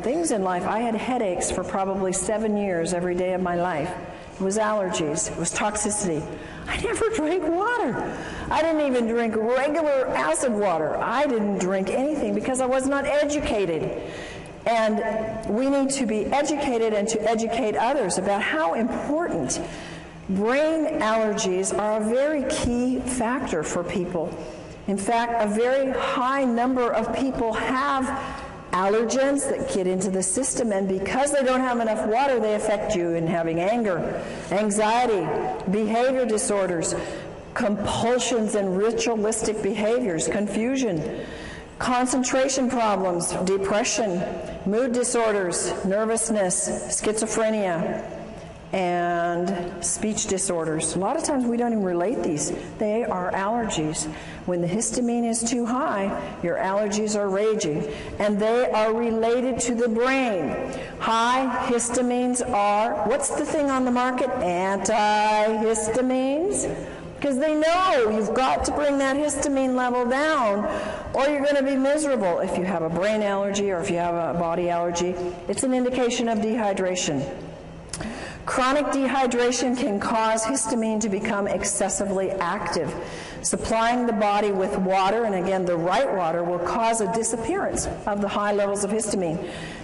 things in life. I had headaches for probably 7 years every day of my life. It was allergies. It was toxicity. I never drank water. I didn't even drink regular acid water. I didn't drink anything because I was not educated. And we need to be educated and to educate others about how important brain allergies are a very key factor for people. In fact, a very high number of people have allergens that get into the system, and because they don't have enough water, they affect you in having anger, anxiety, behavior disorders, compulsions and ritualistic behaviors, confusion, concentration problems, depression, mood disorders, nervousness, schizophrenia, and speech disorders. A lot of times we don't even relate these. They are allergies. When the histamine is too high, your allergies are raging, and they are related to the brain. High histamines are, what's the thing on the market? Antihistamines. Because they know you've got to bring that histamine level down, or you're going to be miserable. If you have a brain allergy or if you have a body allergy, it's an indication of dehydration. Chronic dehydration can cause histamine to become excessively active. Supplying the body with water, and again the right water, will cause a disappearance of the high levels of histamine.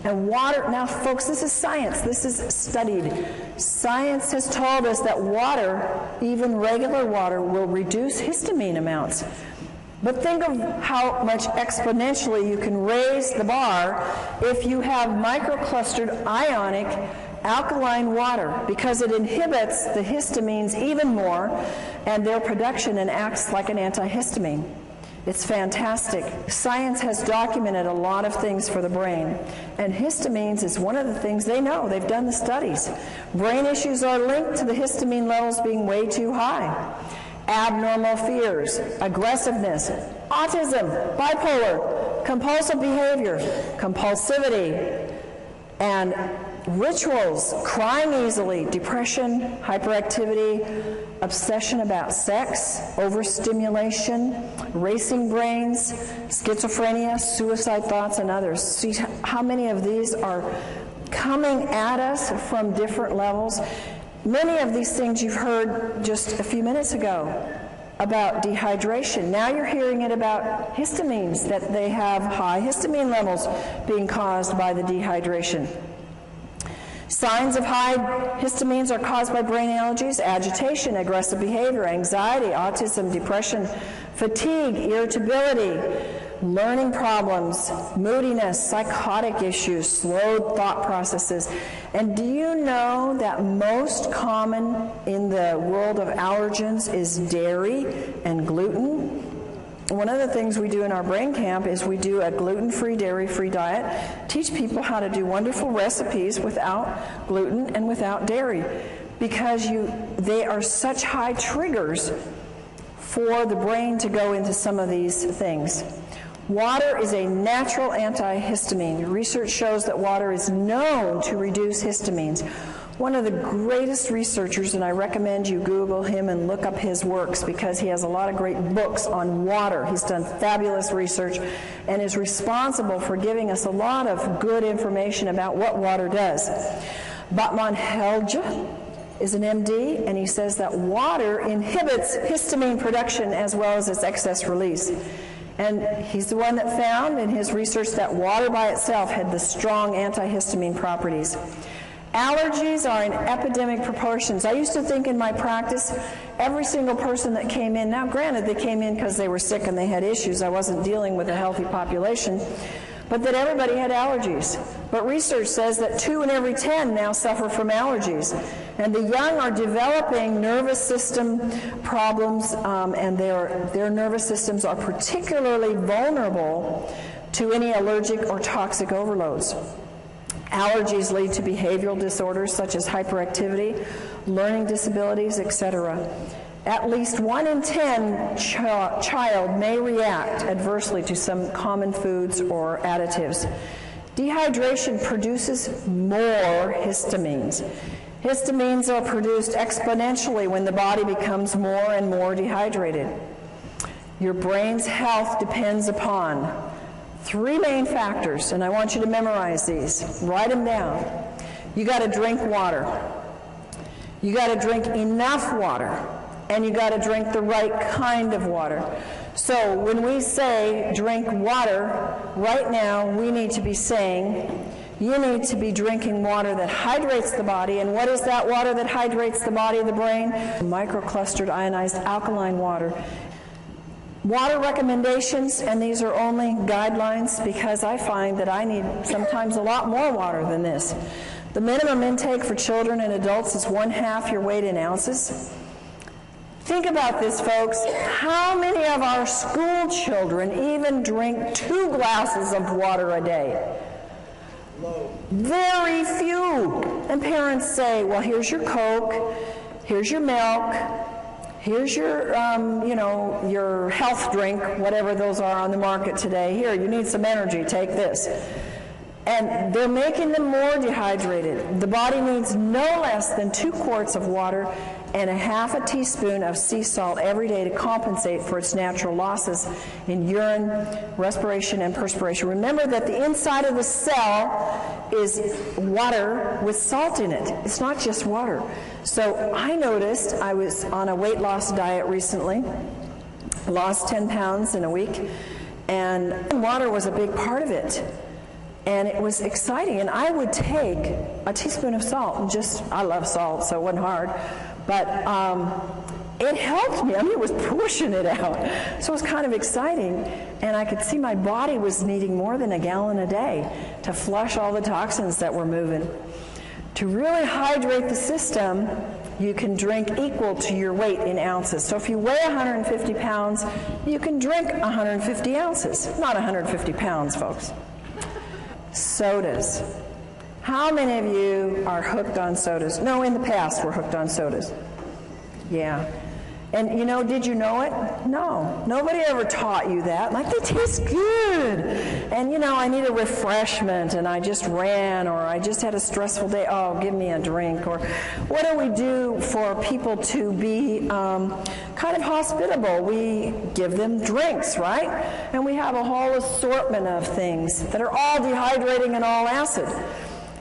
And water, now folks, this is science, this is studied. Science has told us that water, even regular water, will reduce histamine amounts. But think of how much exponentially you can raise the bar if you have microclustered ionic alkaline water, because it inhibits the histamines even more and their production and acts like an antihistamine. It's fantastic. Science has documented a lot of things for the brain, and histamines is one of the things they know. They've done the studies. Brain issues are linked to the histamine levels being way too high. Abnormal fears, aggressiveness, autism, bipolar, compulsive behavior, compulsivity, and rituals, crying easily, depression, hyperactivity, obsession about sex, overstimulation, racing brains, schizophrenia, suicide thoughts, and others. See how many of these are coming at us from different levels. Many of these things you've heard just a few minutes ago about dehydration. Now you're hearing it about histamines, that they have high histamine levels being caused by the dehydration. Signs of high histamines are caused by brain allergies, agitation, aggressive behavior, anxiety, autism, depression, fatigue, irritability, learning problems, moodiness, psychotic issues, slowed thought processes. And do you know that most common in the world of allergens is dairy and gluten? One of the things we do in our brain camp is we do a gluten-free, dairy-free diet, teach people how to do wonderful recipes without gluten and without dairy, because they are such high triggers for the brain to go into some of these things. Water is a natural antihistamine. Research shows that water is known to reduce histamines. One of the greatest researchers, and I recommend you Google him and look up his works because he has a lot of great books on water. He's done fabulous research and is responsible for giving us a lot of good information about what water does. Batman Helge is an MD, and he says that water inhibits histamine production as well as its excess release. And he's the one that found in his research that water by itself had the strong antihistamine properties. Allergies are in epidemic proportions. I used to think in my practice, every single person that came in, now granted they came in because they were sick and they had issues, I wasn't dealing with a healthy population, but that everybody had allergies. But research says that 2 in every 10 now suffer from allergies. And the young are developing nervous system problems, and their nervous systems are particularly vulnerable to any allergic or toxic overloads. Allergies lead to behavioral disorders such as hyperactivity, learning disabilities, etc. At least 1 in 10 child may react adversely to some common foods or additives. Dehydration produces more histamines. Histamines are produced exponentially when the body becomes more and more dehydrated. Your brain's health depends upon 3 main factors, and I want you to memorize these. Write them down. You got to drink water. You got to drink enough water, and you got to drink the right kind of water. So when we say drink water, right now we need to be saying you need to be drinking water that hydrates the body. And what is that water that hydrates the body of the brain? Microclustered ionized alkaline water. Water recommendations, and these are only guidelines because I find that I need sometimes a lot more water than this. The minimum intake for children and adults is 1/2 your weight in ounces. Think about this, folks. How many of our school children even drink 2 glasses of water a day? Very few. And parents say, well, here's your Coke, here's your milk, here's your, your health drink, whatever those are on the market today. Here, you need some energy, take this. And they're making them more dehydrated. The body needs no less than 2 quarts of water and 1/2 teaspoon of sea salt every day to compensate for its natural losses in urine, respiration, and perspiration. Remember that the inside of the cell is water with salt in it. It's not just water. So I noticed, I was on a weight loss diet recently, lost 10 pounds in a week, and water was a big part of it. And it was exciting, and I would take a teaspoon of salt, and I love salt, so it wasn't hard, but it helped me. I mean, it was pushing it out. So it was kind of exciting, and I could see my body was needing more than 1 gallon a day to flush all the toxins that were moving. To really hydrate the system, you can drink equal to your weight in ounces. So if you weigh 150 pounds, you can drink 150 ounces. Not 150 pounds, folks. Sodas. How many of you are hooked on sodas? No, in the past we're hooked on sodas. Yeah. And did you know it? No. Nobody ever taught you that. Like, they taste good. And I need a refreshment, and I just ran, or I just had a stressful day. Oh, give me a drink. Or what do we do for people to be kind of hospitable? We give them drinks, right? And we have a whole assortment of things that are all dehydrating and all acid.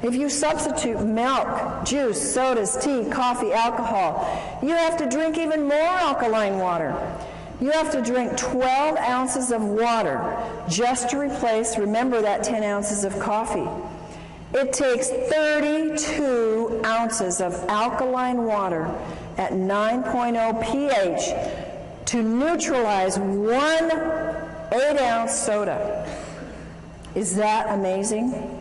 If you substitute milk, juice, sodas, tea, coffee, alcohol, you have to drink even more alkaline water. You have to drink 12 ounces of water just to replace, remember, that 10 ounces of coffee. It takes 32 ounces of alkaline water at 9.0 pH to neutralize 1 8-ounce soda. Is that amazing?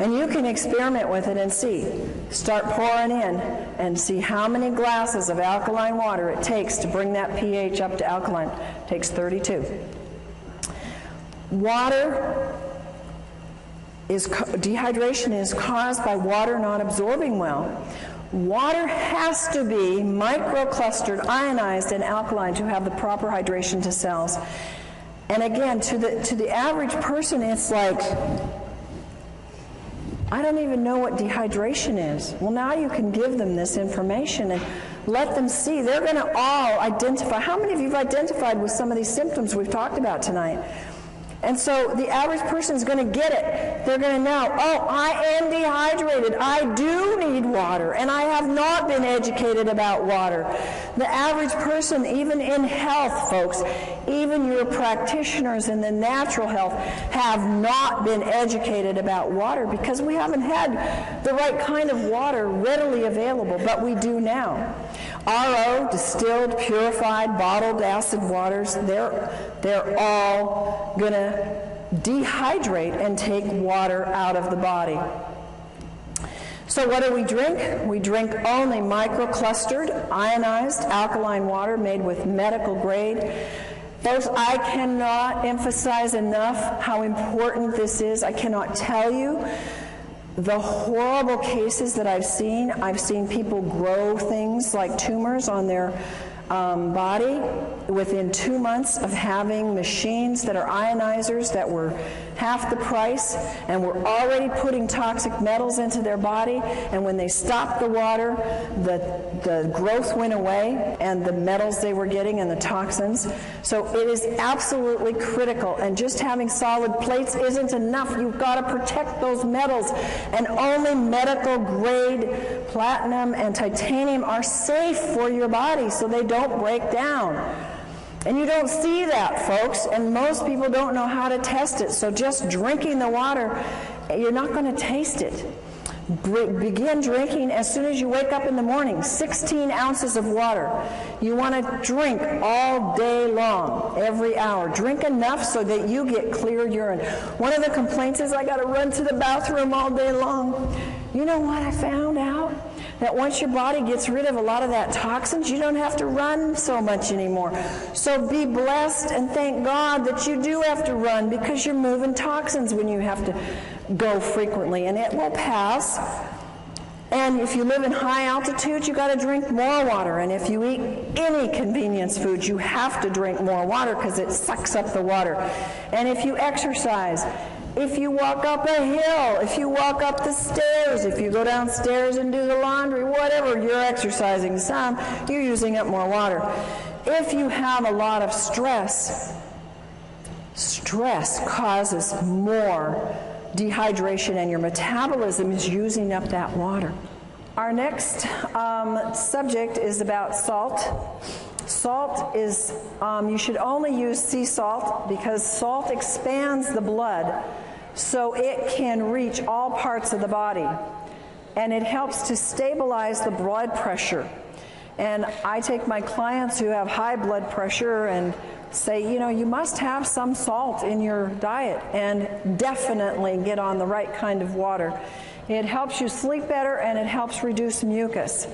And you can experiment with it and see. Start pouring in and see how many glasses of alkaline water it takes to bring that pH up to alkaline. It takes 32. Dehydration is caused by water not absorbing well. Water has to be microclustered, ionized, and alkaline to have the proper hydration to cells. And again, to the average person, it's like, I don't even know what dehydration is. Well, now you can give them this information and let them see. They're going to all identify. How many of you have identified with some of these symptoms we've talked about tonight? And so the average person is going to get it. They're going to know, oh, I am dehydrated. I do need water, and I have not been educated about water. The average person, even in health, folks, even your practitioners in the natural health, have not been educated about water because we haven't had the right kind of water readily available, but we do now. RO, distilled, purified, bottled acid waters, they're all going to dehydrate and take water out of the body. So what do we drink? We drink only microclustered, ionized alkaline water made with medical grade. Folks, I cannot emphasize enough how important this is. I cannot tell you the horrible cases that I've seen. I've seen people grow things like tumors on their body within 2 months of having machines that are ionizers that were half the price and were already putting toxic metals into their body, and when they stopped the water, the growth went away and the metals they were getting and the toxins. So it is absolutely critical, and just having solid plates isn't enough. You've got to protect those metals, and only medical grade platinum and titanium are safe for your body so they don't break down. And you don't see that, folks, and most people don't know how to test it. So just drinking the water, you're not going to taste it. Begin drinking as soon as you wake up in the morning, 16 ounces of water. You want to drink all day long, every hour. Drink enough so that you get clear urine. One of the complaints is, I got to run to the bathroom all day long. You know what I found out? That once your body gets rid of a lot of that toxins, you don't have to run so much anymore. So be blessed and thank God that you do have to run, because you're moving toxins when you have to go frequently, and it will pass. And if you live in high altitude, you got to drink more water. And if you eat any convenience food, you have to drink more water because it sucks up the water. And if you exercise, if you walk up a hill, if you walk up the stairs, if you go downstairs and do the laundry, whatever, you're exercising some, you're using up more water. If you have a lot of stress, stress causes more dehydration, and your metabolism is using up that water. Our next subject is about salt. Salt is, you should only use sea salt because salt expands the blood so it can reach all parts of the body, and it helps to stabilize the blood pressure. And I take my clients who have high blood pressure and say, you know, you must have some salt in your diet, and definitely get on the right kind of water. It helps you sleep better, and it helps reduce mucus.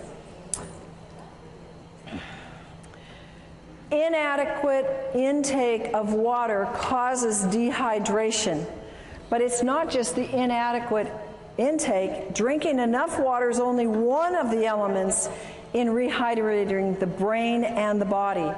Inadequate intake of water causes dehydration, but it's not just the inadequate intake. Drinking enough water is only one of the elements in rehydrating the brain and the body.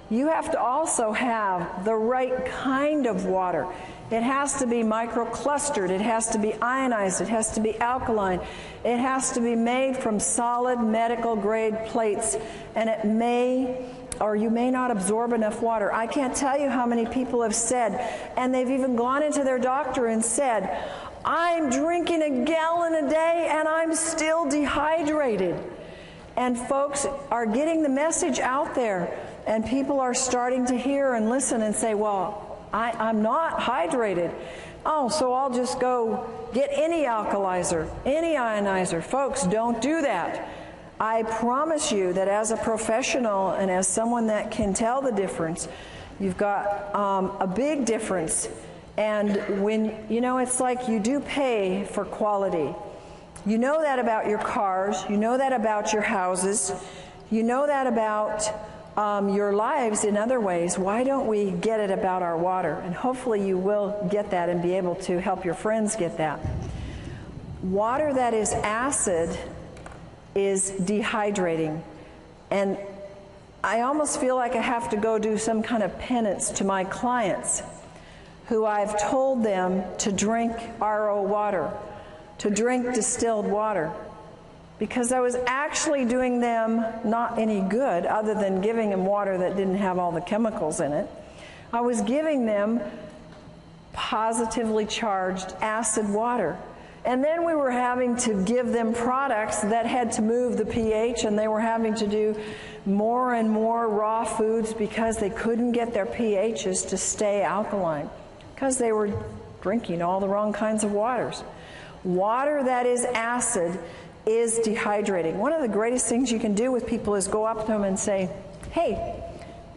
You have to also have the right kind of water. It has to be microclustered, it has to be ionized, it has to be alkaline, it has to be made from solid medical grade plates, and it may or you may not absorb enough water. I can't tell you how many people have said, and they've even gone into their doctor and said, I'm drinking a gallon a day and I'm still dehydrated. And folks are getting the message out there, and people are starting to hear and listen and say, well, I'm not hydrated. Oh, so I'll just go get any alkalizer, any ionizer. Folks, don't do that. I promise you that as a professional and as someone that can tell the difference, you've got a big difference. And when, you know, it's like you do pay for quality. You know that about your cars, you know that about your houses, you know that about your lives in other ways. Why don't we get it about our water? And hopefully you will get that and be able to help your friends get that. Water that is acid is dehydrating. And I almost feel like I have to go do some kind of penance to my clients who I've told them to drink RO water, to drink distilled water, because I was actually doing them not any good other than giving them water that didn't have all the chemicals in it. I was giving them positively charged acid water. And then we were having to give them products that had to move the pH, and they were having to do more and more raw foods because they couldn't get their pHs to stay alkaline because they were drinking all the wrong kinds of waters. Water that is acid is dehydrating. One of the greatest things you can do with people is go up to them and say, hey,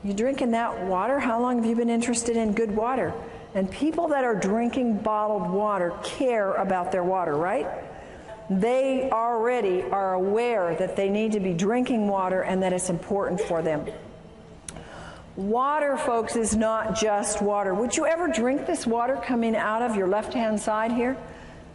you drinking that water? How long have you been interested in good water? And people that are drinking bottled water care about their water, right? They already are aware that they need to be drinking water and that it's important for them. Water, folks, is not just water. Would you ever drink this water coming out of your left-hand side here?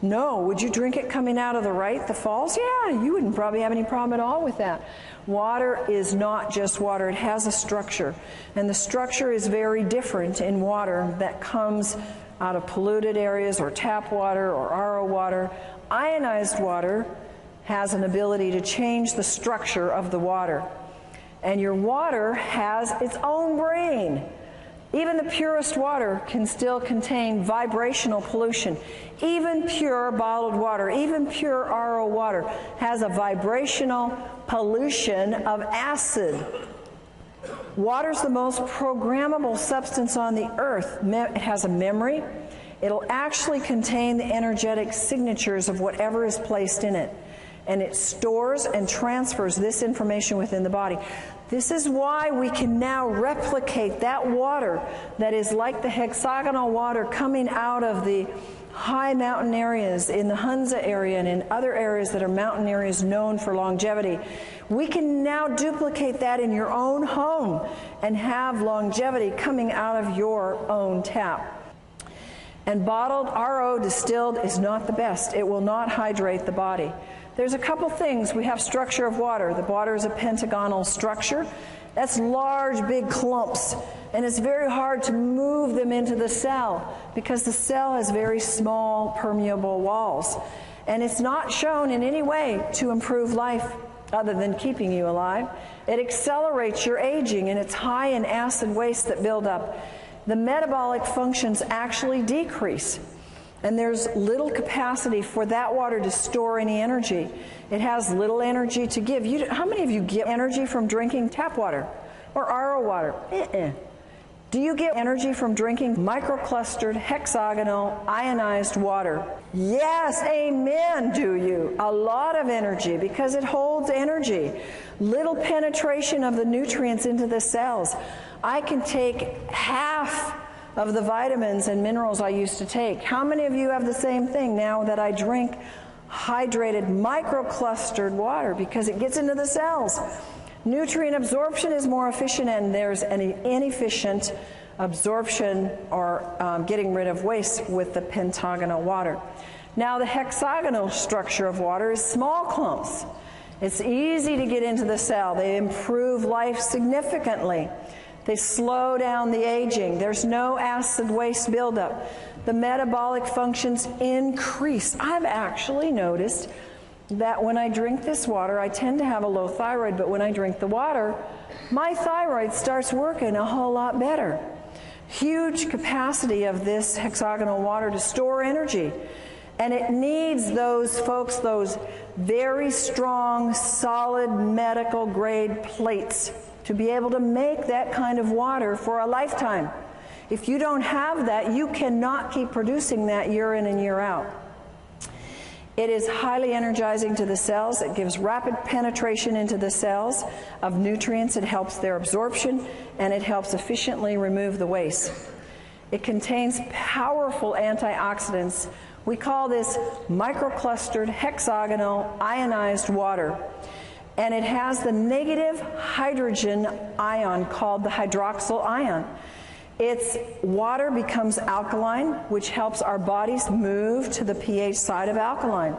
No. Would you drink it coming out of the right, the falls? Yeah, you wouldn't probably have any problem at all with that. Water is not just water. It has a structure. And the structure is very different in water that comes out of polluted areas or tap water or RO water. Ionized water has an ability to change the structure of the water. And your water has its own brain. Even the purest water can still contain vibrational pollution. Even pure bottled water, even pure RO water has a vibrational pollution of acid. Water's the most programmable substance on the earth. It has a memory. It'll actually contain the energetic signatures of whatever is placed in it. And it stores and transfers this information within the body. This is why we can now replicate that water that is like the hexagonal water coming out of the high mountain areas in the Hunza area and in other areas that are mountain areas known for longevity. We can now duplicate that in your own home and have longevity coming out of your own tap. And bottled RO distilled is not the best. It will not hydrate the body. There's a couple things. We have structure of water. The water is a pentagonal structure. That's large, big clumps. And it's very hard to move them into the cell because the cell has very small, permeable walls. And it's not shown in any way to improve life other than keeping you alive. It accelerates your aging, and it's high in acid waste that build up. The metabolic functions actually decrease. And there's little capacity for that water to store any energy. It has little energy to give. How many of you get energy from drinking tap water or RO water? Do you get energy from drinking microclustered, hexagonal, ionized water? Yes, amen, do you? A lot of energy because it holds energy. Little penetration of the nutrients into the cells. I can take half of the vitamins and minerals I used to take. How many of you have the same thing now that I drink hydrated microclustered water because it gets into the cells? Nutrient absorption is more efficient, and there's an inefficient absorption or getting rid of waste with the pentagonal water. Now the hexagonal structure of water is small clumps. It's easy to get into the cell. They improve life significantly. They slow down the aging. There's no acid waste buildup. The metabolic functions increase. I've actually noticed that when I drink this water, I tend to have a low thyroid, but when I drink the water, my thyroid starts working a whole lot better. Huge capacity of this hexagonal water to store energy. And it needs those folks, those very strong, solid medical grade plates to be able to make that kind of water for a lifetime. If you don't have that, you cannot keep producing that year in and year out. It is highly energizing to the cells. It gives rapid penetration into the cells of nutrients. It helps their absorption, and it helps efficiently remove the waste. It contains powerful antioxidants. We call this microclustered, hexagonal, ionized water. And it has the negative hydrogen ion called the hydroxyl ion. Its water becomes alkaline, which helps our bodies move to the pH side of alkaline.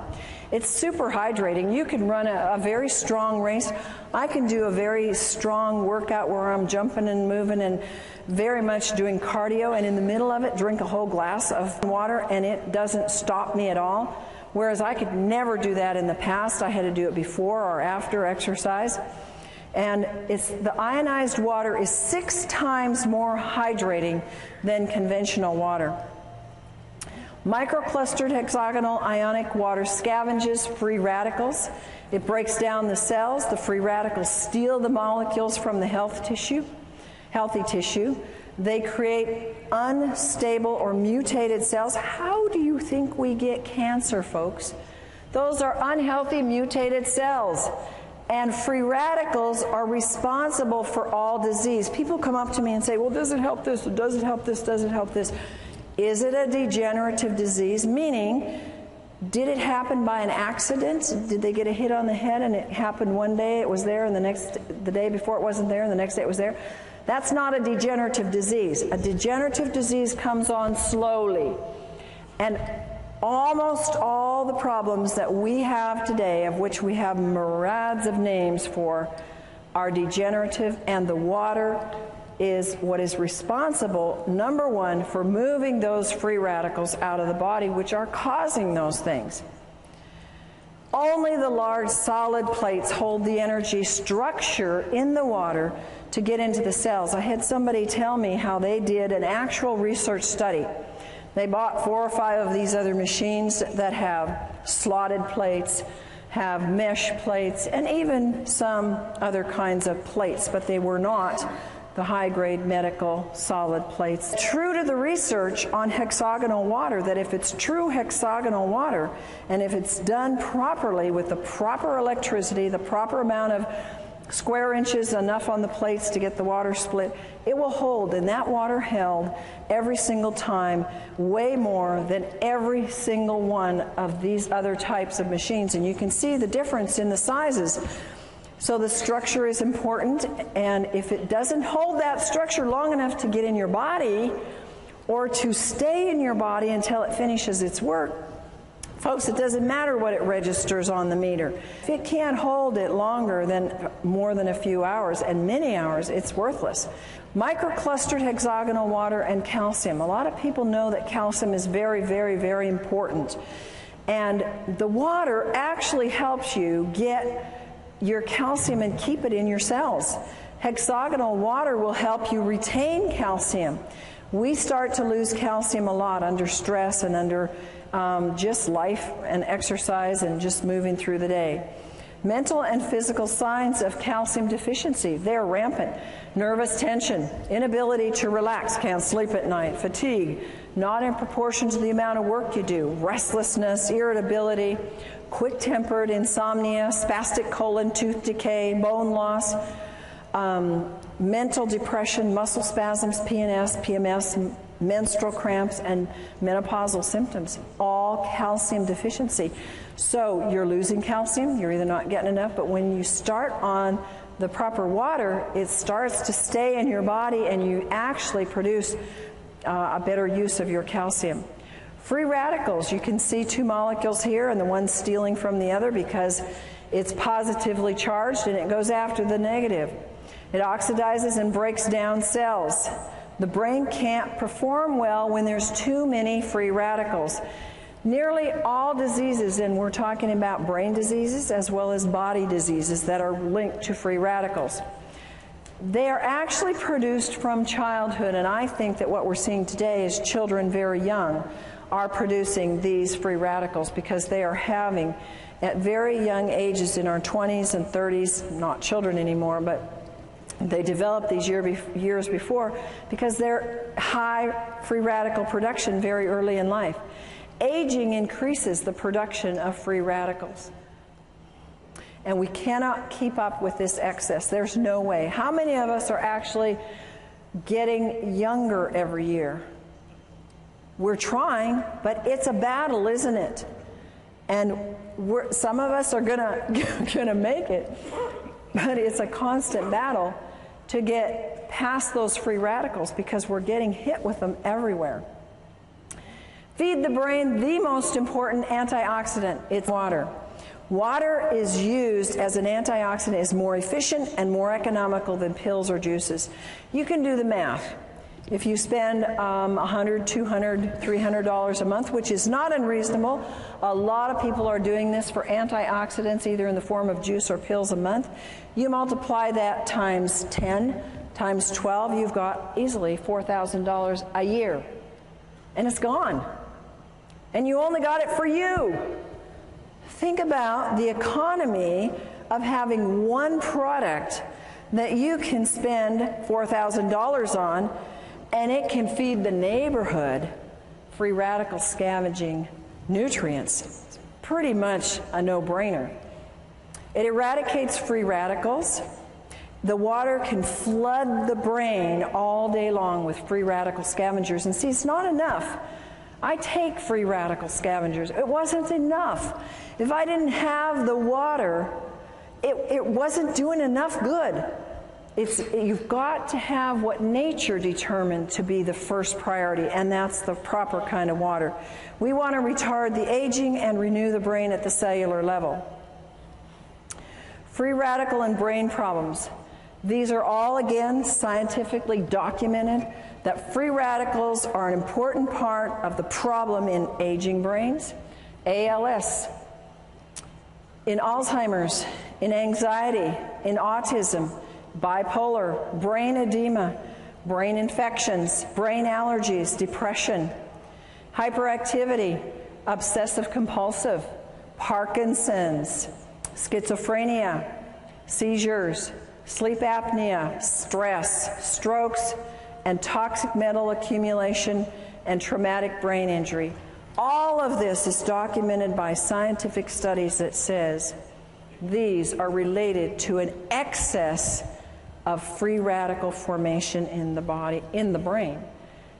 It's super hydrating. You can run a very strong race. I can do a very strong workout where I'm jumping and moving and very much doing cardio, and in the middle of it drink a whole glass of water, and it doesn't stop me at all. Whereas I could never do that in the past. I had to do it before or after exercise. And the ionized water is 6 times more hydrating than conventional water. Microclustered hexagonal ionic water scavenges free radicals. It breaks down the cells. The free radicals steal the molecules from the healthy tissue. They create unstable or mutated cells. How do you think we get cancer, folks? Those are unhealthy, mutated cells. And free radicals are responsible for all disease. People come up to me and say, well, does it help this? Does it help this? Does it help this? Is it a degenerative disease? Meaning, did it happen by an accident? Did they get a hit on the head and it happened one day, it was there, and the day before it wasn't there, and the next day it was there? That's not a degenerative disease. A degenerative disease comes on slowly. And almost all the problems that we have today, of which we have myriads of names for, are degenerative, and the water is what is responsible, number one, for moving those free radicals out of the body, which are causing those things. Only the large solid plates hold the energy structure in the water to get into the cells. I had somebody tell me how they did an actual research study. They bought 4 or 5 of these other machines that have slotted plates, have mesh plates, and even some other kinds of plates, but they were not the high-grade medical solid plates. True to the research on hexagonal water, that if it's true hexagonal water, and if it's done properly with the proper electricity, the proper amount of square inches, enough on the plates to get the water split, it will hold, and that water held every single time way more than every single one of these other types of machines. And you can see the difference in the sizes. So the structure is important, and if it doesn't hold that structure long enough to get in your body or to stay in your body until it finishes its work, folks, it doesn't matter what it registers on the meter. If it can't hold it longer than more than a few hours, and many hours, it's worthless. Microclustered hexagonal water and calcium. A lot of people know that calcium is very, very, very important. And the water actually helps you get your calcium and keep it in your cells. Hexagonal water will help you retain calcium. We start to lose calcium a lot under stress and under just life and exercise and just moving through the day. Mental and physical signs of calcium deficiency, they're rampant. Nervous tension, inability to relax, can't sleep at night, fatigue, not in proportion to the amount of work you do, restlessness, irritability, quick-tempered, insomnia, spastic colon, tooth decay, bone loss, mental depression, muscle spasms, PNS, PMS, menstrual cramps, and menopausal symptoms, all calcium deficiency. So you're losing calcium, you're either not getting enough, but when you start on the proper water, it starts to stay in your body and you actually produce a better use of your calcium. Free radicals, you can see 2 molecules here and the one stealing from the other because it's positively charged and it goes after the negative. It oxidizes and breaks down cells. The brain can't perform well when there's too many free radicals. Nearly all diseases, and we're talking about brain diseases as well as body diseases that are linked to free radicals, they are actually produced from childhood, and I think that what we're seeing today is children very young are producing these free radicals because they are having, at very young ages in our 20s and 30s, not children anymore, but they developed these years before because they're high free radical production very early in life. Aging increases the production of free radicals. And we cannot keep up with this excess. There's no way. How many of us are actually getting younger every year? We're trying, but it's a battle, isn't it? And some of us are gonna make it, but it's a constant battle to get past those free radicals because we're getting hit with them everywhere. Feed the brain the most important antioxidant. It's water. Water is used as an antioxidant, is more efficient and more economical than pills or juices. You can do the math. If you spend $100, $200, $300 a month, which is not unreasonable, a lot of people are doing this for antioxidants, either in the form of juice or pills a month. You multiply that times 10, times 12, you've got easily $4,000 a year. And it's gone. And you only got it for you. Think about the economy of having one product that you can spend $4,000 on, and it can feed the neighborhood free radical scavenging nutrients. It's pretty much a no-brainer. It eradicates free radicals. The water can flood the brain all day long with free radical scavengers. And see, it's not enough. I take free radical scavengers. It wasn't enough. If I didn't have the water, it wasn't doing enough good. You've got to have what nature determined to be the first priority, and that's the proper kind of water. We want to retard the aging and renew the brain at the cellular level. Free radical and brain problems. These are all, again, scientifically documented that free radicals are an important part of the problem in aging brains, ALS, in Alzheimer's, in anxiety, in autism, bipolar, brain edema, brain infections, brain allergies, depression, hyperactivity, obsessive compulsive, Parkinson's, schizophrenia, seizures, sleep apnea, stress, strokes, and toxic metal accumulation and traumatic brain injury. All of this is documented by scientific studies that says these are related to an excess of free radical formation in the body, in the brain.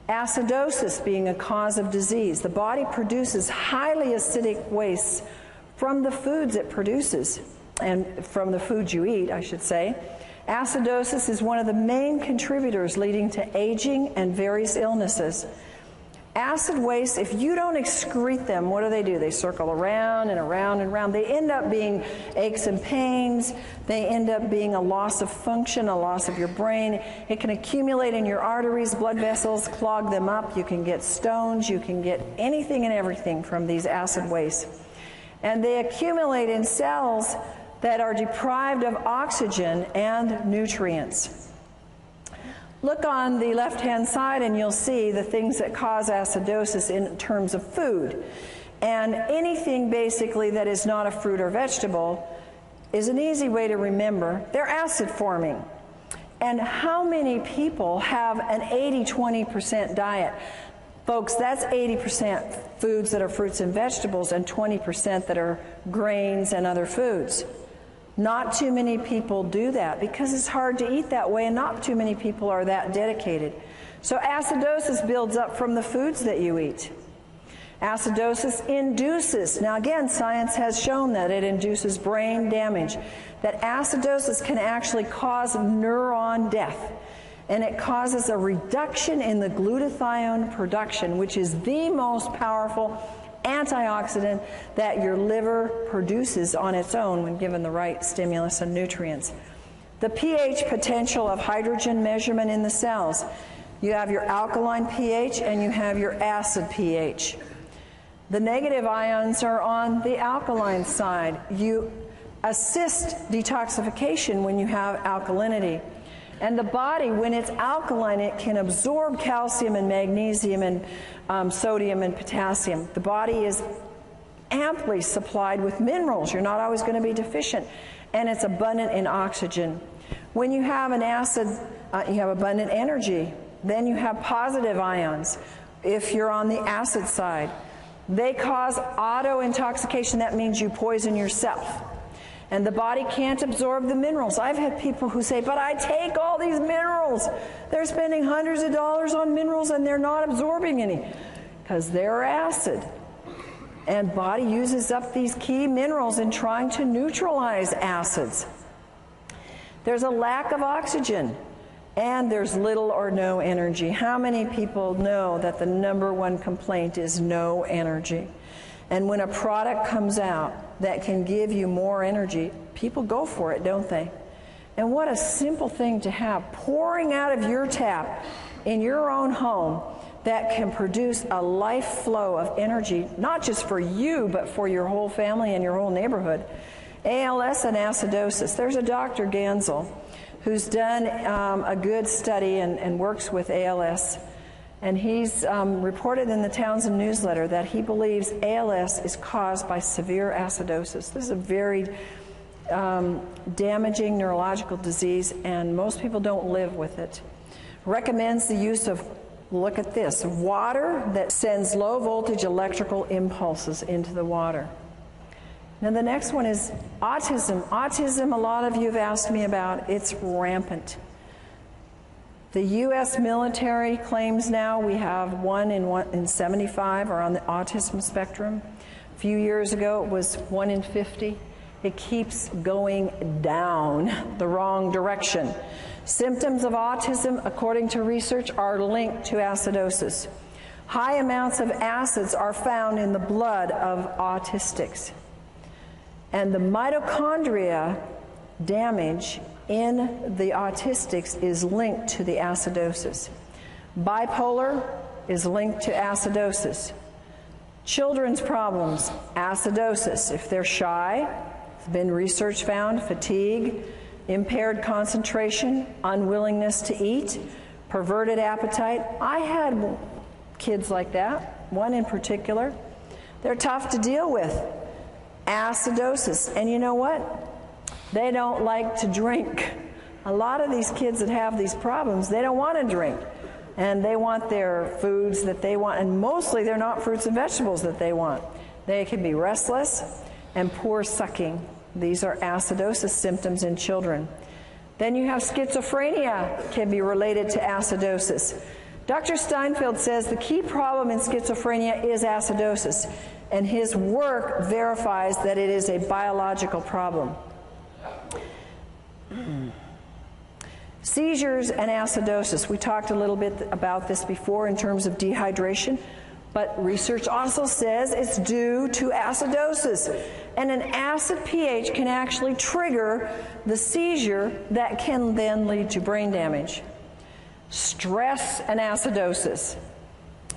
Acidosis being a cause of disease. The body produces highly acidic wastes from the foods it produces, and from the foods you eat, I should say. Acidosis is one of the main contributors leading to aging and various illnesses. Acid wastes, if you don't excrete them, what do? They circle around and around and around. They end up being aches and pains. They end up being a loss of function, a loss of your brain. It can accumulate in your arteries, blood vessels, clog them up. You can get stones. You can get anything and everything from these acid wastes. And they accumulate in cells that are deprived of oxygen and nutrients. Look on the left-hand side and you'll see the things that cause acidosis in terms of food. And anything basically that is not a fruit or vegetable is an easy way to remember. They're acid forming. And how many people have an 80-20% diet? Folks, that's 80% foods that are fruits and vegetables and 20% that are grains and other foods. Not too many people do that because it's hard to eat that way, and not too many people are that dedicated. So acidosis builds up from the foods that you eat. Acidosis induces, now again, science has shown that it induces brain damage, that acidosis can actually cause neuron death, and it causes a reduction in the glutathione production, which is the most powerful antioxidant that your liver produces on its own when given the right stimulus and nutrients. The pH potential of hydrogen measurement in the cells. You have your alkaline pH and you have your acid pH. The negative ions are on the alkaline side. You assist detoxification when you have alkalinity. And the body, when it's alkaline, it can absorb calcium and magnesium and sodium and potassium. The body is amply supplied with minerals. You're not always going to be deficient. And it's abundant in oxygen. When you have an acid, you have abundant energy. Then you have positive ions. If you're on the acid side, they cause auto-intoxication. That means you poison yourself. And the body can't absorb the minerals. I've had people who say, but I take all these minerals. They're spending hundreds of dollars on minerals and they're not absorbing any because they're acid. And body uses up these key minerals in trying to neutralize acids. There's a lack of oxygen and there's little or no energy. How many people know that the #1 complaint is no energy? And when a product comes out that can give you more energy, people go for it, don't they? And what a simple thing to have, pouring out of your tap in your own home that can produce a life flow of energy, not just for you, but for your whole family and your whole neighborhood. ALS and acidosis. There's a Dr. Gansel who's done a good study and works with ALS. And he's reported in the Townsend newsletter that he believes ALS is caused by severe acidosis. This is a very damaging neurological disease, and most people don't live with it. Recommends the use of, look at this, water that sends low voltage electrical impulses into the water. Now the next one is autism. Autism, a lot of you have asked me about. It's rampant. The U.S. military claims now we have 1 in 75 are on the autism spectrum. A few years ago it was 1 in 50. It keeps going down the wrong direction. Symptoms of autism, according to research, are linked to acidosis. High amounts of acids are found in the blood of autistics. And the mitochondria damage in the autistics is linked to the acidosis. Bipolar is linked to acidosis. Children's problems, acidosis. If they're shy, there's been research found, fatigue, impaired concentration, unwillingness to eat, perverted appetite. I had kids like that, one in particular. They're tough to deal with. Acidosis. And you know what? They don't like to drink. A lot of these kids that have these problems, they don't want to drink. And they want their foods that they want, and mostly they're not fruits and vegetables that they want. They can be restless and poor sucking. These are acidosis symptoms in children. Then you have schizophrenia, can be related to acidosis. Dr. Steinfeld says the key problem in schizophrenia is acidosis, and his work verifies that it is a biological problem. Seizures and acidosis. We talked a little bit about this before in terms of dehydration, but research also says it's due to acidosis. And an acid pH can actually trigger the seizure that can then lead to brain damage. Stress and acidosis.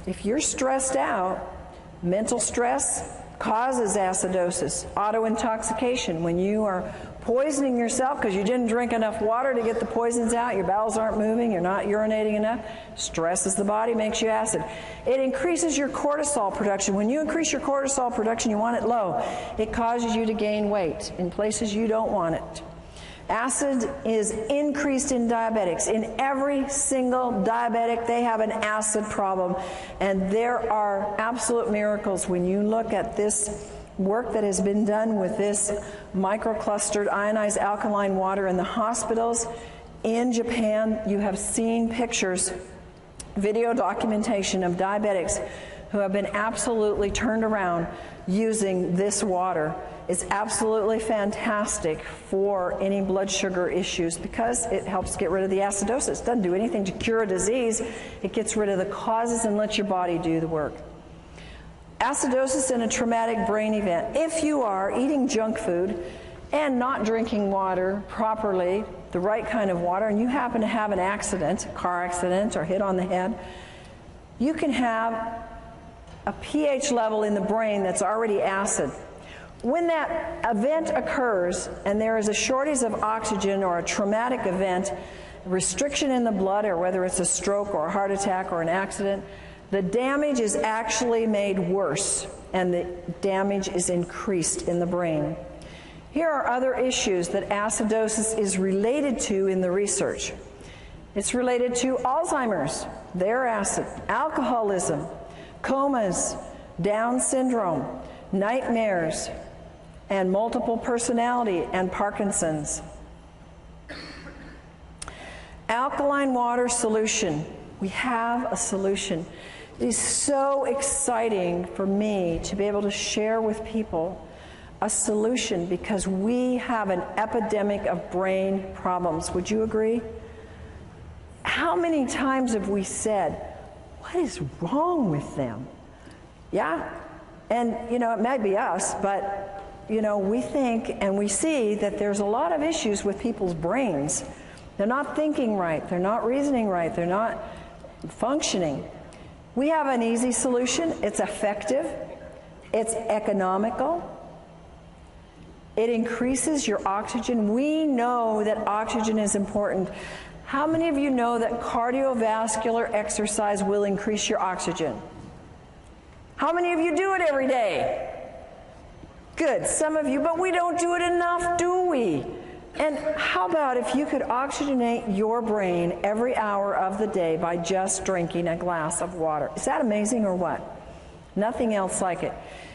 If you're stressed out, mental stress causes acidosis. Autointoxication, when you are poisoning yourself because you didn't drink enough water to get the poisons out, your bowels aren't moving, you're not urinating enough, stresses the body, makes you acid. It increases your cortisol production. When you increase your cortisol production, you want it low. It causes you to gain weight in places you don't want it. Acid is increased in diabetics. In every single diabetic, they have an acid problem. And there are absolute miracles when you look at this work that has been done with this microclustered ionized alkaline water in the hospitals. In Japan, you have seen pictures, video documentation of diabetics who have been absolutely turned around using this water. It's absolutely fantastic for any blood sugar issues because it helps get rid of the acidosis. It doesn't do anything to cure a disease. It gets rid of the causes and lets your body do the work. Acidosis in a traumatic brain event. If you are eating junk food and not drinking water properly, the right kind of water, and you happen to have an accident, a car accident or hit on the head, you can have a pH level in the brain that's already acid. When that event occurs and there is a shortage of oxygen or a traumatic event, restriction in the blood, or whether it's a stroke or a heart attack or an accident, the damage is actually made worse and the damage is increased in the brain. Here are other issues that acidosis is related to in the research. It's related to Alzheimer's, their acid, alcoholism, comas, Down syndrome, nightmares, and multiple personality and Parkinson's. Alkaline water solution. We have a solution. It is so exciting for me to be able to share with people a solution because we have an epidemic of brain problems. Would you agree? How many times have we said, what is wrong with them? Yeah? And, you know, it might be us, but, you know, we think and we see that there's a lot of issues with people's brains. They're not thinking right. They're not reasoning right. They're not functioning. We have an easy solution. It's effective. It's economical. It increases your oxygen. We know that oxygen is important. How many of you know that cardiovascular exercise will increase your oxygen? How many of you do it every day? Good, some of you, but we don't do it enough, do we? And how about if you could oxygenate your brain every hour of the day by just drinking a glass of water? Is that amazing or what? Nothing else like it.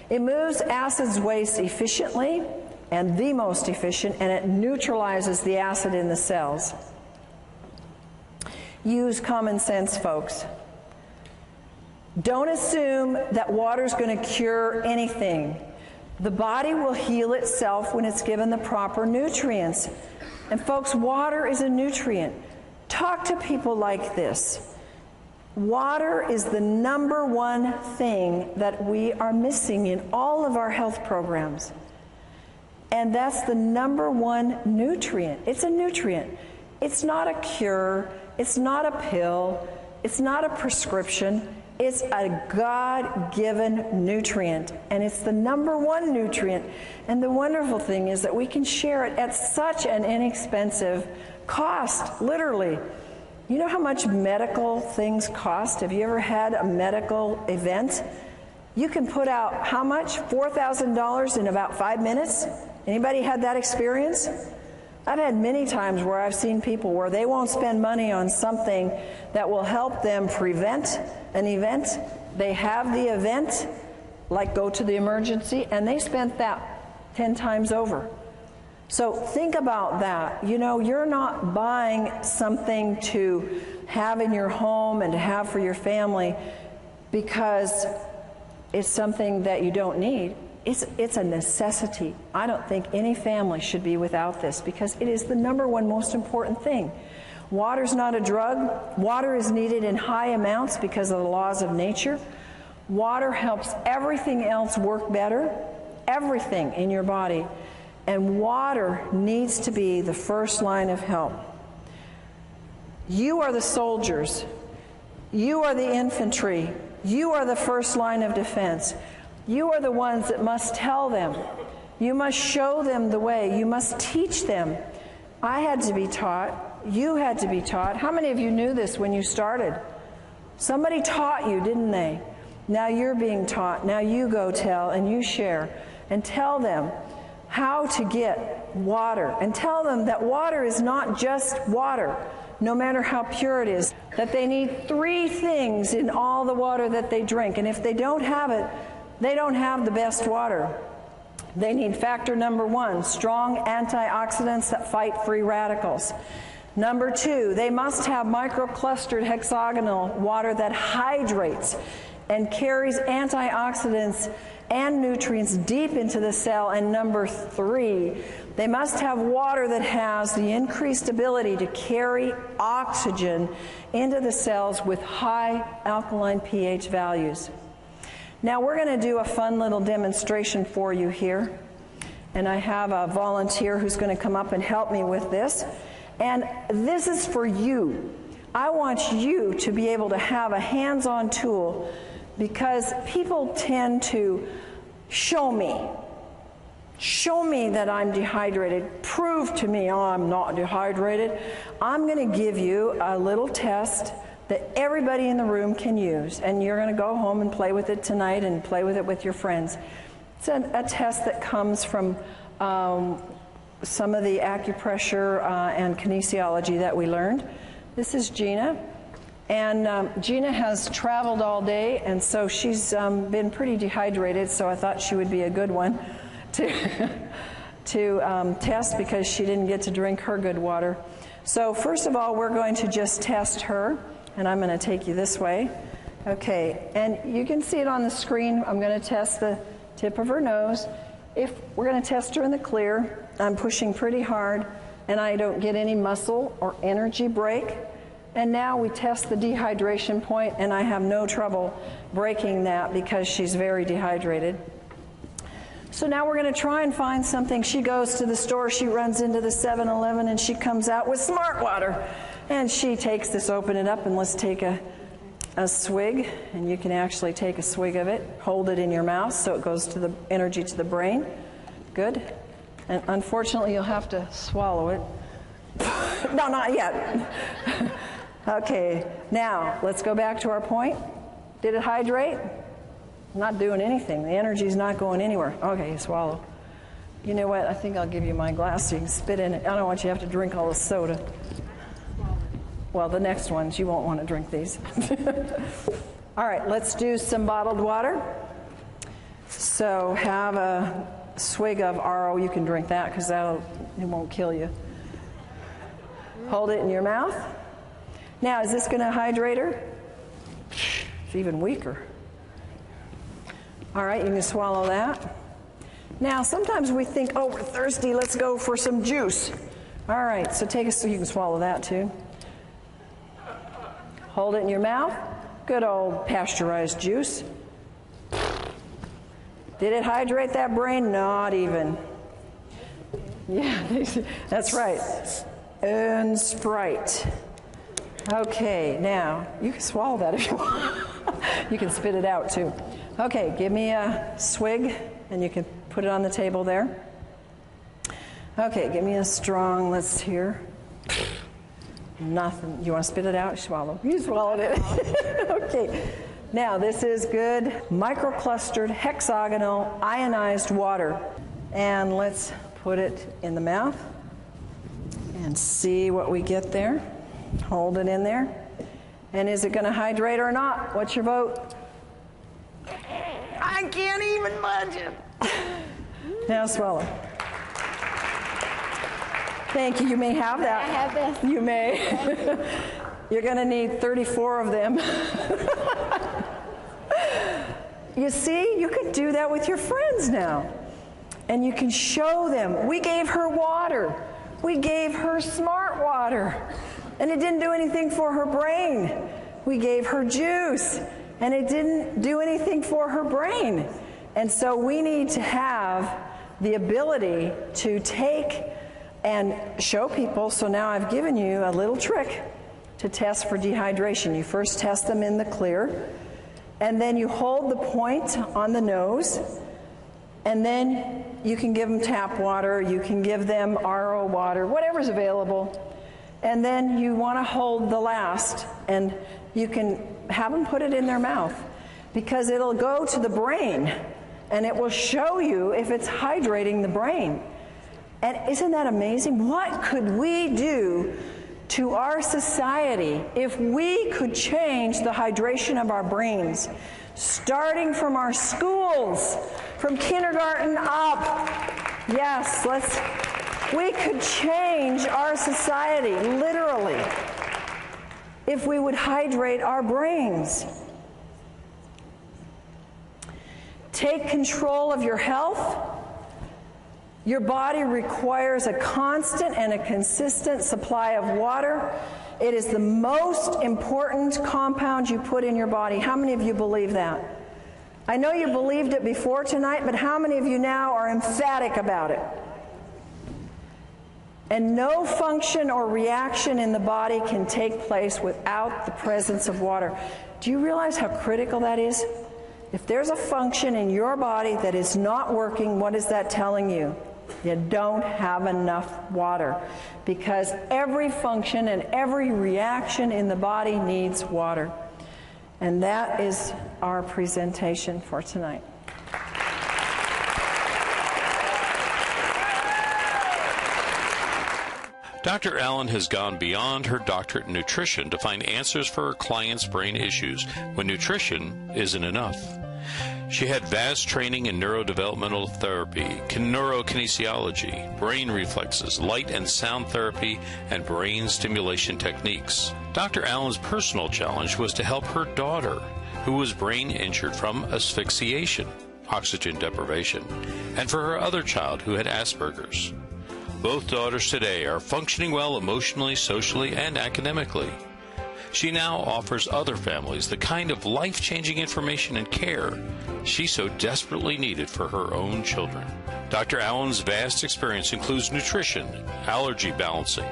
It moves acids waste efficiently, and the most efficient, and it neutralizes the acid in the cells. Use common sense, folks. Don't assume that water is going to cure anything. The body will heal itself when it's given the proper nutrients. And folks, water is a nutrient. Talk to people like this. Water is the number one thing that we are missing in all of our health programs. And that's the number one nutrient. It's a nutrient. It's not a cure. It's not a pill. It's not a prescription. It's a God-given nutrient. And it's the number one nutrient. And the wonderful thing is that we can share it at such an inexpensive cost, literally. You know how much medical things cost? Have you ever had a medical event? You can put out how much? $4,000 in about 5 minutes? Anybody had that experience? I've had many times where I've seen people where they won't spend money on something that will help them prevent an event. They have the event, like go to the emergency, and they spent that 10 times over. So think about that. You know, you're not buying something to have in your home and to have for your family because it's something that you don't need. It's a necessity. I don't think any family should be without this because it is the number one most important thing. Water's not a drug. Water is needed in high amounts because of the laws of nature. Water helps everything else work better, everything in your body. And water needs to be the first line of help. You are the soldiers. You are the infantry. You are the first line of defense. You are the ones that must tell them. You must show them the way. You must teach them. I had to be taught. You had to be taught. How many of you knew this when you started? Somebody taught you, didn't they? Now you're being taught. Now you go tell and you share and tell them how to get water. And tell them that water is not just water, no matter how pure it is. That they need 3 things in all the water that they drink. And if they don't have it, they don't have the best water. They need factor number 1, strong antioxidants that fight free radicals. Number 2, they must have microclustered hexagonal water that hydrates and carries antioxidants and nutrients deep into the cell. And number 3, they must have water that has the increased ability to carry oxygen into the cells with high alkaline pH values. Now we're going to do a fun little demonstration for you here. And I have a volunteer who's going to come up and help me with this. And this is for you. I want you to be able to have a hands-on tool because people tend to show me that I'm dehydrated. Prove to me, oh, I'm not dehydrated. I'm going to give you a little test that everybody in the room can use, and you're going to go home and play with it tonight and play with it with your friends. It's a test that comes from some of the acupressure and kinesiology that we learned. This is Gina, and Gina has traveled all day, and so she's been pretty dehydrated, so I thought she would be a good one to test because she didn't get to drink her good water. So first of all, we're going to just test her. And I'm going to take you this way. Okay, and you can see it on the screen. I'm going to test the tip of her nose. If we're going to test her in the clear, I'm pushing pretty hard, and I don't get any muscle or energy break. And now we test the dehydration point, and I have no trouble breaking that because she's very dehydrated. So now we're going to try and find something. She goes to the store, she runs into the 7-Eleven, and she comes out with Smart Water. And she takes this, open it up, and let's take a swig. And you can actually take a swig of it, hold it in your mouth so it goes to the energy to the brain. Good. And unfortunately, you'll have to swallow it. No, not yet. Okay, now let's go back to our point. Did it hydrate? Not doing anything. The energy's not going anywhere. Okay, you swallow. You know what? I think I'll give you my glass so you can spit in it. I don't want you to have to drink all the soda. Well, the next ones, you won't want to drink these. All right, let's do some bottled water. So have a swig of RO. You can drink that because it won't kill you. Hold it in your mouth. Now, is this going to hydrate her? It's even weaker. All right, you can swallow that. Now, sometimes we think, oh, we're thirsty, let's go for some juice. All right, so you can swallow that too. Hold it in your mouth. Good old pasteurized juice. Did it hydrate that brain? Not even. Yeah, that's right. And Sprite. Okay, now, you can swallow that if you want. You can spit it out too. Okay, give me a swig, and you can put it on the table there. Okay, give me a strong, let's hear. Nothing. You want to spit it out? Swallow. You swallowed it. Okay. Now, this is good microclustered hexagonal ionized water. And let's put it in the mouth and see what we get there. Hold it in there. And is it going to hydrate or not? What's your vote? I can't even budge it. Now swallow. Thank you. You may have that. I have this. You may. You're going to need 34 of them. You see, you could do that with your friends now. And you can show them. We gave her water. We gave her smart water. And it didn't do anything for her brain. We gave her juice. And it didn't do anything for her brain. And so we need to have the ability to take and show people. So now I've given you a little trick to test for dehydration. You first test them in the clear, and then you hold the point on the nose, and then you can give them tap water, you can give them RO water, whatever's available, and then you want to hold the last, and you can have them put it in their mouth, because it'll go to the brain, and it will show you if it's hydrating the brain. And isn't that amazing? What could we do to our society if we could change the hydration of our brains, starting from our schools, from kindergarten up? Yes, we could change our society, literally, if we would hydrate our brains. Take control of your health. Your body requires a constant and a consistent supply of water. It is the most important compound you put in your body. How many of you believe that? I know you believed it before tonight, but how many of you now are emphatic about it? And no function or reaction in the body can take place without the presence of water. Do you realize how critical that is? If there's a function in your body that is not working, what is that telling you? You don't have enough water, because every function and every reaction in the body needs water. And that is our presentation for tonight. Dr. Allen has gone beyond her doctorate in nutrition to find answers for her clients' brain issues when nutrition isn't enough. She had vast training in neurodevelopmental therapy, neurokinesiology, brain reflexes, light and sound therapy, and brain stimulation techniques. Dr. Allen's personal challenge was to help her daughter, who was brain injured from asphyxiation, oxygen deprivation, and for her other child who had Asperger's. Both daughters today are functioning well emotionally, socially, and academically. She now offers other families the kind of life-changing information and care she so desperately needed for her own children. Dr. Allen's vast experience includes nutrition, allergy balancing,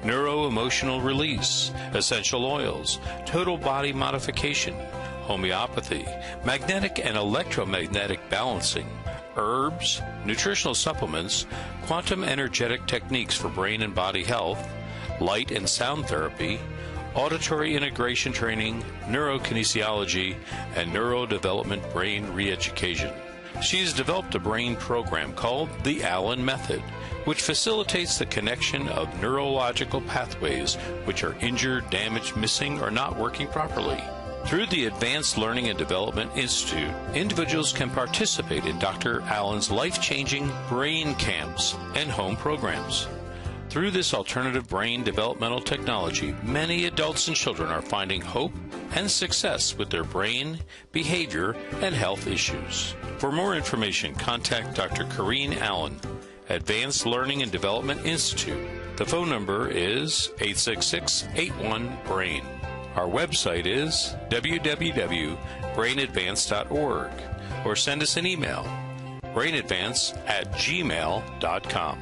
neuro-emotional release, essential oils, total body modification, homeopathy, magnetic and electromagnetic balancing, herbs, nutritional supplements, quantum energetic techniques for brain and body health, light and sound therapy, auditory integration training, neurokinesiology, and neurodevelopment brain re-education. She has developed a brain program called the Allen Method, which facilitates the connection of neurological pathways which are injured, damaged, missing, or not working properly. Through the Advanced Learning and Development Institute, individuals can participate in Dr. Allen's life-changing brain camps and home programs. Through this alternative brain developmental technology, many adults and children are finding hope and success with their brain, behavior, and health issues. For more information, contact Dr. Corrine Allen, Advanced Learning and Development Institute. The phone number is 866-81-BRAIN. Our website is www.brainadvance.org, or send us an email, brainadvance@gmail.com.